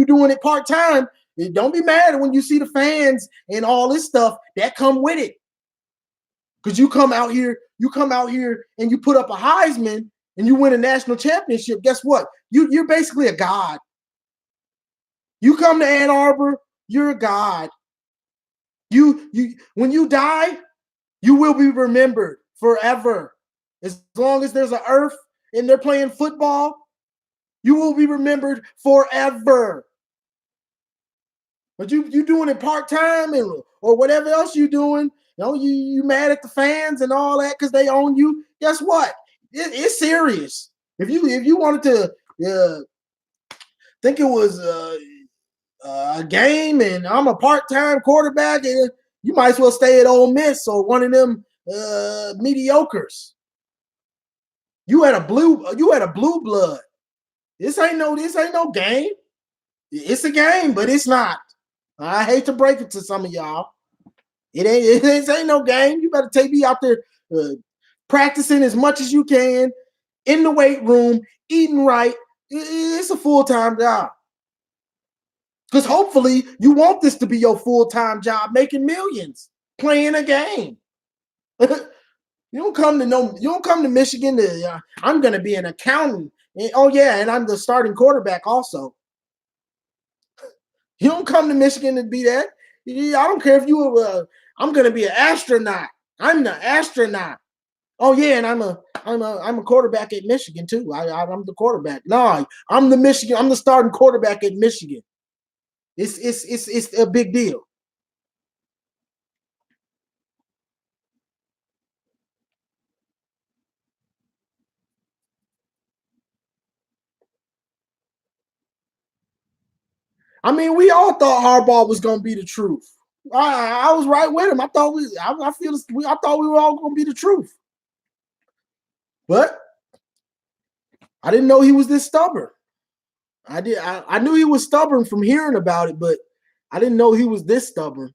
doing it part-time, don't be mad when you see the fans and all this stuff that come with it. Because you come out here and you put up a Heisman and you win a national championship. Guess what? You're basically a god. You come to Ann Arbor, you're a god. You when you die, you will be remembered forever. As long as there's an earth and they're playing football, you will be remembered forever. But you doing it part-time or whatever else you doing, you mad at the fans and all that because they own you. Guess what? It's serious. If you wanted to think it was a game and I'm a part-time quarterback, and you might as well stay at Ole Miss or one of them mediocres. You had a blue blood. This ain't no game. It's a game, but it's not. I hate to break it to some of y'all. It ain't no game. You better take me out there practicing as much as you can in the weight room, eating right. It's a full-time job. Because hopefully you want this to be your full-time job, making millions, playing a game. You don't come to Michigan to I'm going to be an accountant. And I'm the starting quarterback also. You don't come to Michigan to be that. I don't care if you I'm gonna be an astronaut. I'm the astronaut. Oh yeah, and I'm a quarterback at Michigan too. I'm the quarterback. No, I'm the Michigan. I'm the starting quarterback at Michigan. It's a big deal. I mean, we all thought Harbaugh was going to be the truth. I was right with him. I thought I thought we were all going to be the truth, but I didn't know he was this stubborn. I knew he was stubborn from hearing about it, but I didn't know he was this stubborn.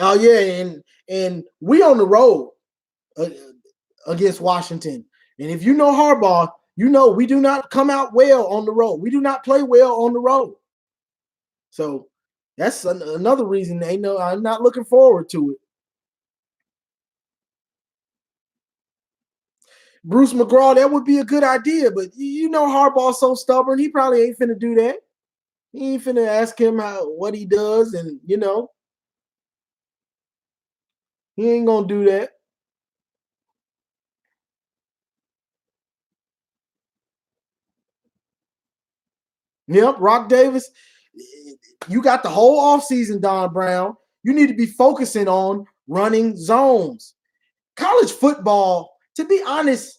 Oh yeah, and we on the road against Washington, and if you know Harbaugh, you know we do not come out well on the road. We do not play well on the road. So that's another reason they know I'm not looking forward to it. Bruce McGraw, that would be a good idea, but you know Harbaugh's so stubborn, he probably ain't finna do that. He ain't finna ask him what he does, and he ain't gonna do that. Yep, Rock Davis, you got the whole offseason, Don Brown. You need to be focusing on running zones. College football, to be honest,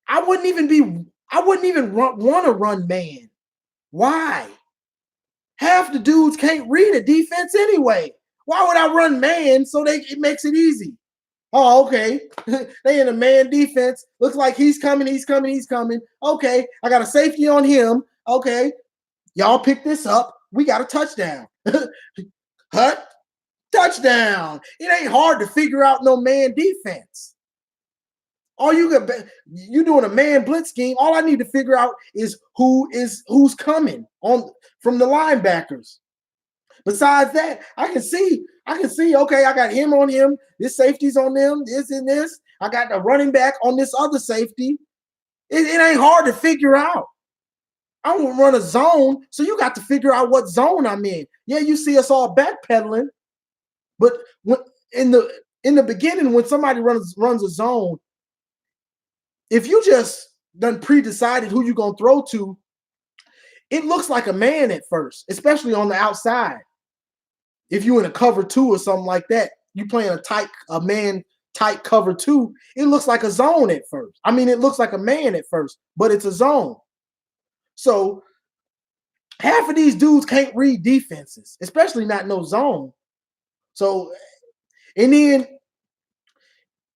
I wouldn't even want to run man. Why? Half the dudes can't read a defense anyway. Why would I run man so it makes it easy? Oh, okay. They in a man defense. Looks like he's coming. Okay, I got a safety on him. Okay, y'all pick this up. We got a touchdown. Hut, touchdown. It ain't hard to figure out no man defense. All you doing a man blitz scheme. All I need to figure out is who's coming on from the linebackers. Besides that, I can see, okay, I got him on him, this safety's on them, this and this. I got the running back on this other safety. It ain't hard to figure out. I want to run a zone, so you got to figure out what zone I'm in. Yeah, you see us all backpedaling, but when in the beginning, when somebody runs a zone, if you just done pre-decided who you're gonna throw to, it looks like a man at first, especially on the outside. If you in a cover two or something like that, you playing a man tight cover two, it looks like a zone at first. I mean, it looks like a man at first, but it's a zone. So half of these dudes can't read defenses, especially not no zone. So, and then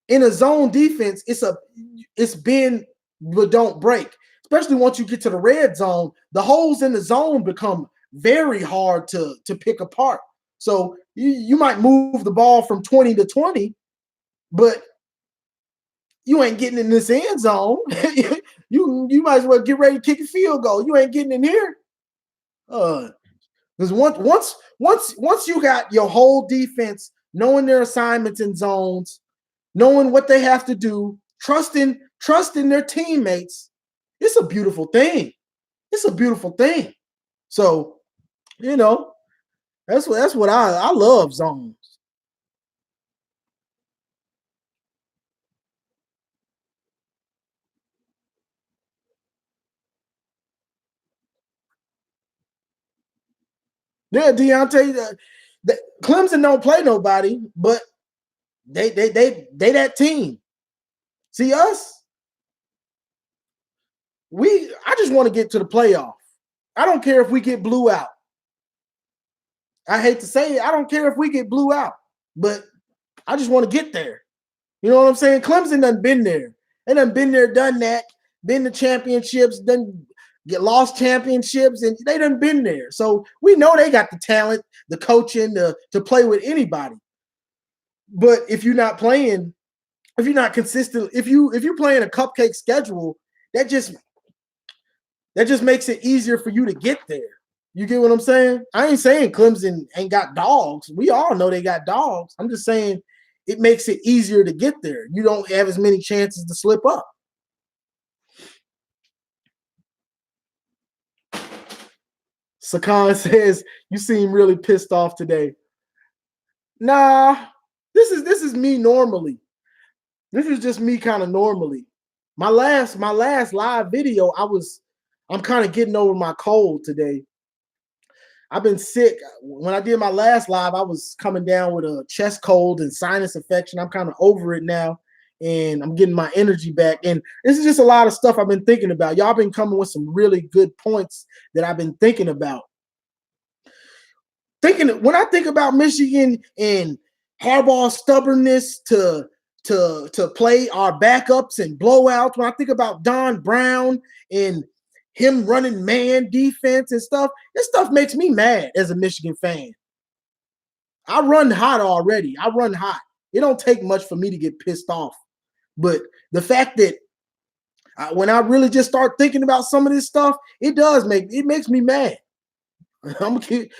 in a zone defense, it's bend but don't break. Especially once you get to the red zone, the holes in the zone become very hard to pick apart. So you might move the ball from 20 to 20, but you ain't getting in this end zone. you might as well get ready to kick a field goal. You ain't getting in here. Because once you got your whole defense knowing their assignments and zones, knowing what they have to do, trusting their teammates, it's a beautiful thing. It's a beautiful thing. So, that's what I love zones. Yeah, Deontay, Clemson don't play nobody, but they that team. See us? I just want to get to the playoff. I don't care if we get blew out. I hate to say it, I don't care if we get blew out, but I just want to get there. You know what I'm saying? Clemson done been there. They done been there, done that, been to championships, done get lost championships, and they done been there. So we know they got the talent, the coaching to play with anybody. But if you're not playing, if you're not consistent, if you're playing a cupcake schedule, that just makes it easier for you to get there. You get what I'm saying? I ain't saying Clemson ain't got dogs. We all know they got dogs. I'm just saying it makes it easier to get there. You don't have as many chances to slip up. Sakan says, you seem really pissed off today. Nah, this is me normally. This is just me kind of normally. My last live video, I'm kind of getting over my cold today. I've been sick. When I did my last live, I was coming down with a chest cold and sinus infection. I'm kind of over it now, and I'm getting my energy back. And this is just a lot of stuff I've been thinking about. Y'all been coming with some really good points that I've been thinking about. When I think about Michigan and Harbaugh's stubbornness to play our backups and blowouts, when I think about Don Brown and him running man defense and stuff, this stuff makes me mad as a Michigan fan. I run hot already. I run hot. It don't take much for me to get pissed off. But the fact that when I really just start thinking about some of this stuff, it makes me mad. I'm gonna keep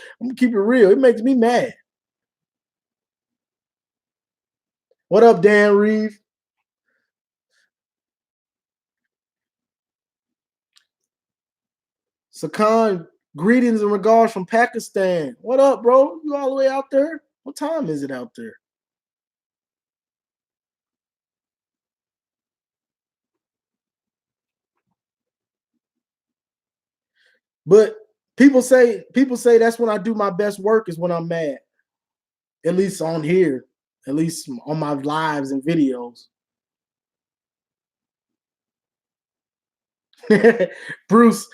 it real. It makes me mad. What up, Dan Reeve? Sakan, greetings and regards from Pakistan. What up, bro? You all the way out there? What time is it out there? But people say that's when I do my best work is when I'm mad. At least on here, at least on my lives and videos. Bruce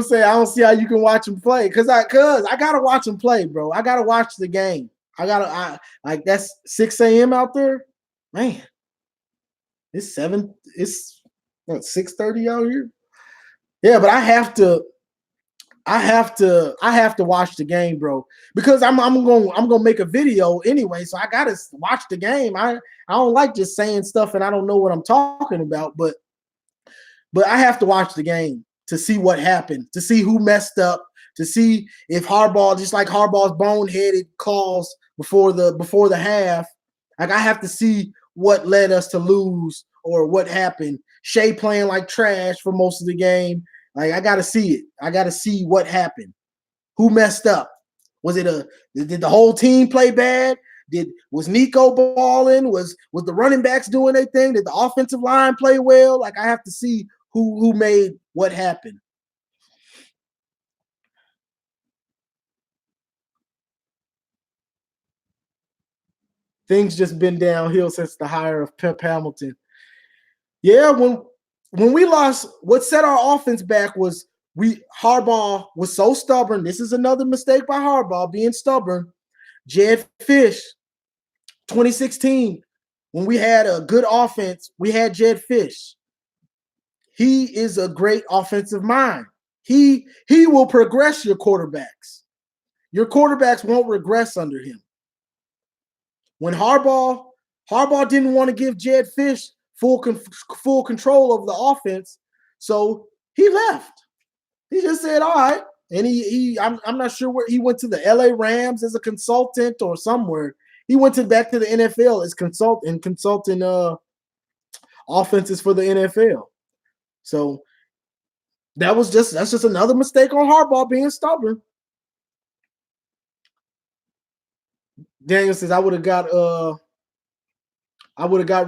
said, I don't see how you can watch him play. Cause I gotta watch him play, bro. I gotta watch the game. Like that's 6 a.m. out there. Man, it's 6:30 out here. Yeah, but I have to watch the game, bro, because I'm gonna make a video anyway, so I gotta watch the game. I don't like just saying stuff and I don't know what I'm talking about, but I have to watch the game to see what happened, to see who messed up, to see if Harbaugh, just like Harbaugh's boneheaded calls before the half, like I have to see what led us to lose or what happened. Shea playing like trash for most of the game. Like I gotta see it. I gotta see what happened. Who messed up? Did the whole team play bad? Was Nico balling? Was the running backs doing their thing? Did the offensive line play well? Like I have to see who made what happen. Things just been downhill since the hire of Pep Hamilton. Yeah, when we lost, what set our offense back was Harbaugh was so stubborn. This is another mistake by Harbaugh, being stubborn. Jedd Fisch, 2016, when we had a good offense, we had Jedd Fisch. He is a great offensive mind. He will progress your quarterbacks. Your quarterbacks won't regress under him. When Harbaugh didn't want to give Jedd Fisch full control over the offense, so he left. He just said, "All right," and I'm not sure where he went, to the LA Rams as a consultant or somewhere. He went back to the NFL as consulting offenses for the NFL. So that's just another mistake on Harbaugh being stubborn. Daniel says I would have got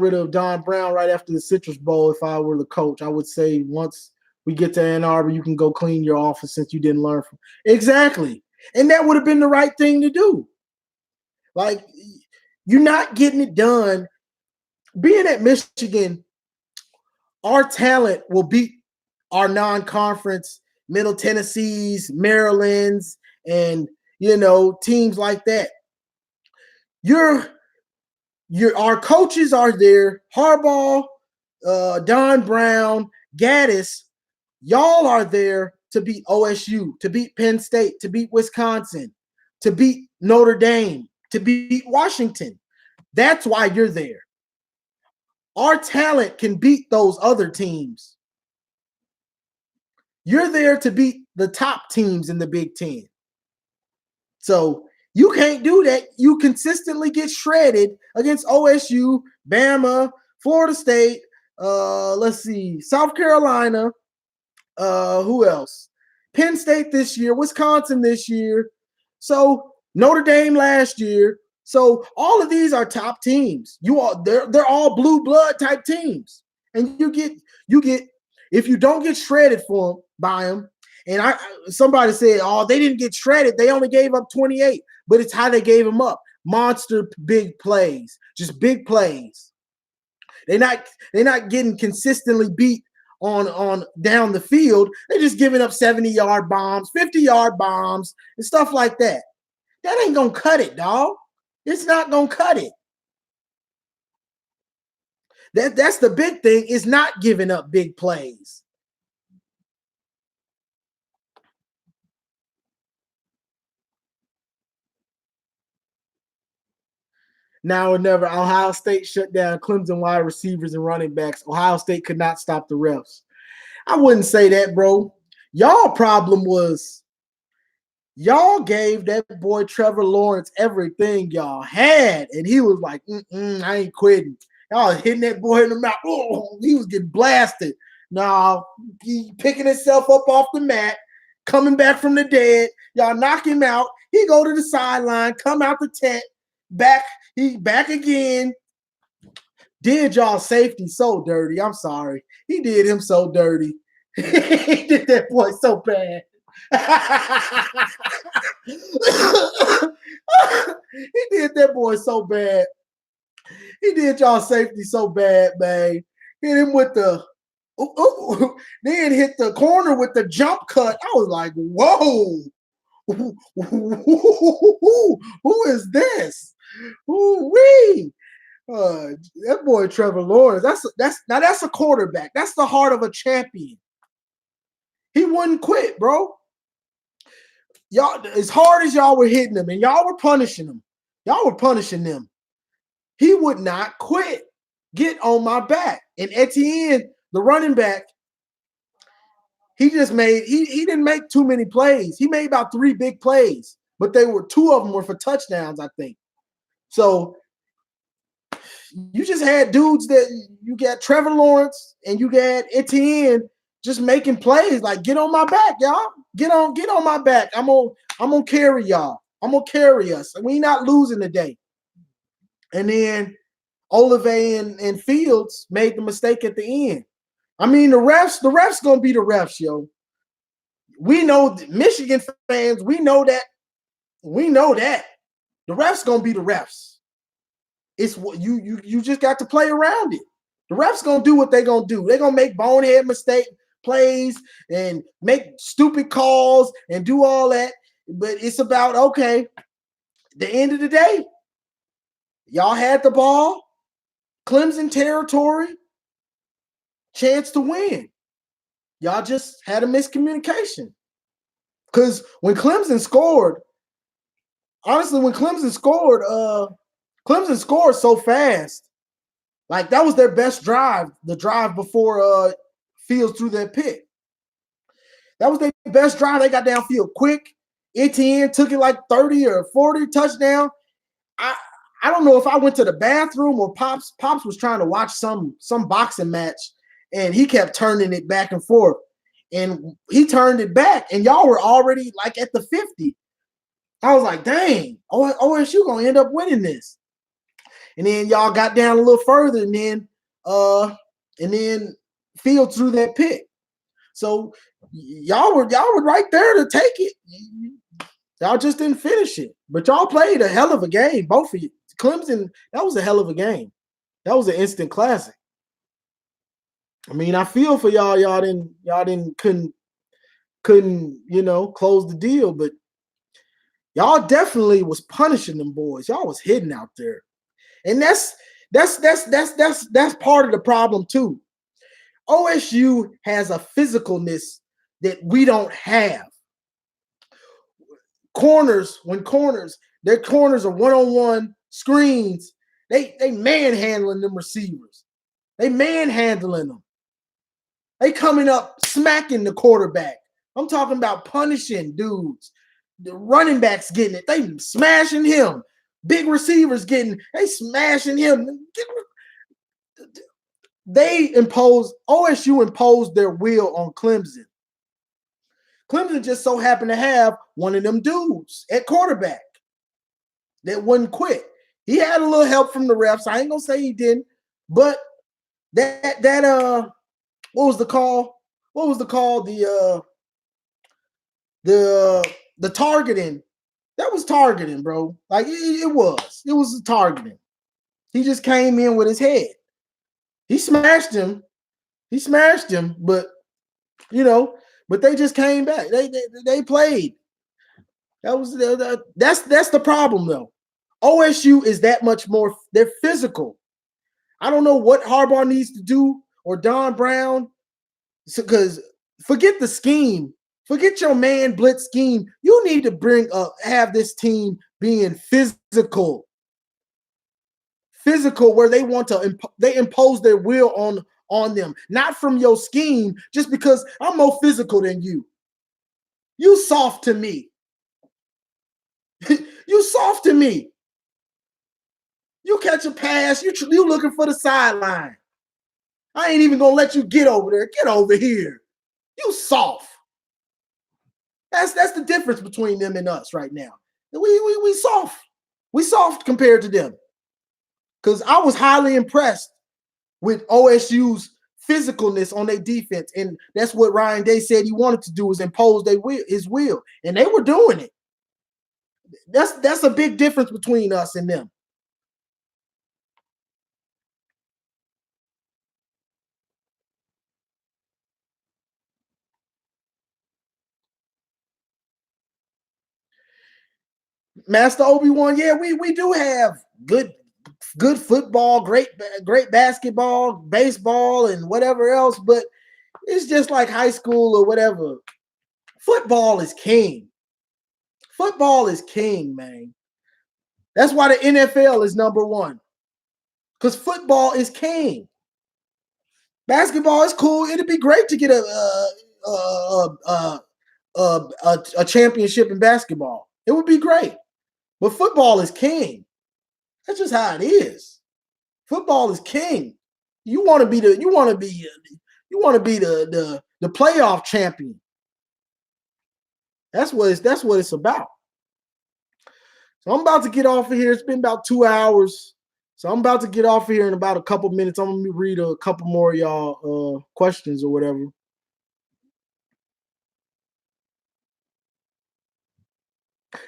rid of Don Brown right after the Citrus Bowl if I were the coach. I would say once we get to Ann Arbor, you can go clean your office since you didn't learn from. Exactly. And that would have been the right thing to do. Like, you're not getting it done. Being at Michigan, our talent will beat our non-conference Middle Tennessees, Marylands, and teams like that. Our coaches are there. Harbaugh, Don Brown, Gaddis, y'all are there to beat OSU, to beat Penn State, to beat Wisconsin, to beat Notre Dame, to beat Washington. That's why you're there. Our talent can beat those other teams. You're there to beat the top teams in the Big Ten. So you can't do that. You consistently get shredded against OSU, Bama, Florida State, let's see, South Carolina. Who else? Penn State this year, Wisconsin this year, so Notre Dame last year. So all of these are top teams. They're all blue blood type teams, and you get if you don't get shredded for them by them. And somebody said, oh, they didn't get shredded. They only gave up 28, but it's how they gave them up. Monster big plays, just big plays. They're not getting consistently beat on down the field. They're just giving up 70-yard bombs, 50-yard bombs, and stuff like that. That ain't gonna cut it, dog. It's not gonna cut it. That's the big thing, is not giving up big plays. Now or never, Ohio State shut down Clemson wide receivers and running backs. Ohio State could not stop the refs. I wouldn't say that, bro. Y'all problem was y'all gave that boy Trevor Lawrence everything y'all had, and he was like, I ain't quitting. Y'all hitting that boy in the mouth. Oh, he was getting blasted. No, he picking himself up off the mat, coming back from the dead. Y'all knock him out. He go to the sideline, come out the tent, back. He back again. Did y'all safety so dirty. I'm sorry. He did him so dirty. He did that boy so bad. He did that boy so bad. He did y'all safety so bad, man. Hit him with the then hit the corner with the jump cut. I was like, whoa. Who is this? Ooh-wee. That boy Trevor Lawrence, that's a quarterback. That's the heart of a champion. He wouldn't quit, bro. Y'all, as hard as y'all were hitting him and y'all were punishing him, y'all were punishing them. He would not quit. Get on my back. And Etienne, the running back, he didn't make too many plays. He made about 3 big plays, but two of them were for touchdowns, I think. So you just had dudes that you got Trevor Lawrence and you got Etienne just making plays. Like, get on my back, y'all. Get on my back. I'm gonna carry y'all. I'm gonna carry us. We not losing today. And then Olave and Fields made the mistake at the end. I mean, the refs gonna be the refs, yo. We know, Michigan fans, we know that. We know that. The refs gonna be the refs. It's what you just got to play around it. The refs gonna do what they gonna do. They're gonna make bonehead mistake plays and make stupid calls and do all that. But it's about, okay, the end of the day, y'all had the ball, Clemson territory, chance to win. Y'all just had a miscommunication. Because when Clemson scored, honestly, Clemson scored so fast. Like, that was their best drive, the drive before Fields threw that pick. That was their best drive. They got downfield quick. Etienne took it like 30 or 40 touchdown. I don't know if I went to the bathroom or Pops was trying to watch some boxing match, and he kept turning it back and forth. And he turned it back, and y'all were already like at the 50. I was like, dang, OSU gonna end up winning this. And then y'all got down a little further, and then Fields threw that pick. So y'all were right there to take it. Y'all just didn't finish it. But y'all played a hell of a game, both of you. Clemson, that was a hell of a game. That was an instant classic. I mean, I feel for y'all. Y'all couldn't close the deal, but y'all definitely was punishing them boys. Y'all was hitting out there. And that's part of the problem too. OSU has a physicalness that we don't have. Their corners are one-on-one screens. They manhandling them receivers. They manhandling them. They coming up smacking the quarterback. I'm talking about punishing dudes. The running backs getting it. They smashing him. Big receivers they smashing him. OSU imposed their will on Clemson. Clemson just so happened to have one of them dudes at quarterback that wouldn't quit. He had a little help from the refs. I ain't gonna say he didn't, but that what was the call? What was the call? The targeting. That was targeting, bro. Like it was targeting. He just came in with his head. He smashed him. But but they just came back. They played. That's the problem though. OSU is that much more. They're physical. I don't know what Harbaugh needs to do or Don Brown, because forget the scheme. Forget your man blitz scheme. You need to have this team being physical. Physical, where they want to they impose their will on them, not from your scheme, just because I'm more physical than you. You soft to me. You soft to me. You catch a pass, you looking for the sideline. I ain't even gonna let you get over there. Get over here. You soft. That's the difference between them and us right now. We soft. We soft compared to them. Because I was highly impressed with OSU's physicalness on their defense. And that's what Ryan Day said he wanted to do, is impose his will. And they were doing it. That's a big difference between us and them. Master Obi-Wan, yeah, we do have good football, great basketball, baseball, and whatever else, but it's just like high school or whatever. Football is king. Football is king, man. That's why the NFL is number one, because football is king. Basketball is cool. It'd be great to get a championship in basketball. It would be great, but football is king. That's just how it is. Football is king. You want to be the playoff champion. That's what it's about. So I'm about to get off of here. It's been about 2 hours. So I'm about to get off of here in about a couple minutes. I'm going to read a couple more of y'all questions or whatever.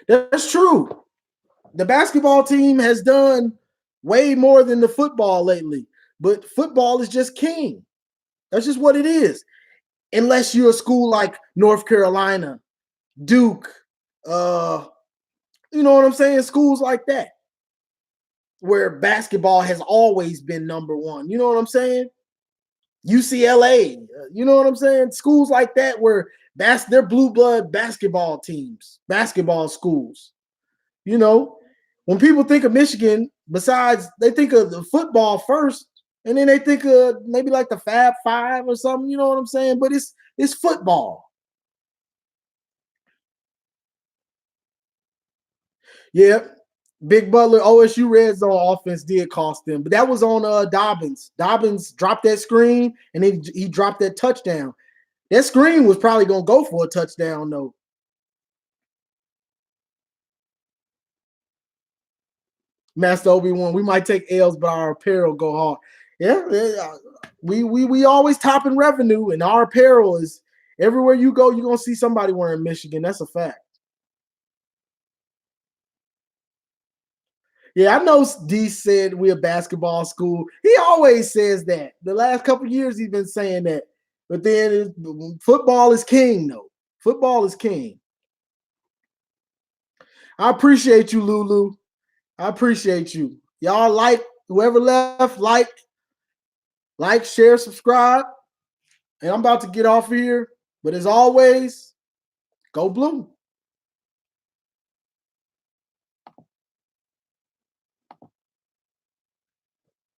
That's true. The basketball team has done way more than the football lately. But football is just king. That's just what it is. Unless you're a school like North Carolina, Duke, you know what I'm saying? Schools like that, where basketball has always been number one. You know what I'm saying? UCLA, you know what I'm saying? Schools like that where they're blue blood basketball teams, basketball schools. You know, when people think of Michigan, besides they think of the football first, and then they think of maybe like the Fab Five or something. You know what I'm saying? But it's football. Yeah. Big Butler, OSU red zone offense did cost them, but that was on Dobbins. Dobbins dropped that screen, and then he dropped that touchdown. That screen was probably going to go for a touchdown, though. Master Obi-Wan, we might take L's, but our apparel go hard. Yeah, we always top in revenue, and our apparel is everywhere you go, you're going to see somebody wearing Michigan. That's a fact. Yeah, I know D said we're a basketball school. He always says that. The last couple of years he's been saying that. But then football is king, though. Football is king. I appreciate you, Lulu. I appreciate you. Y'all like, whoever left, like, share, subscribe. And I'm about to get off of here. But as always, go blue.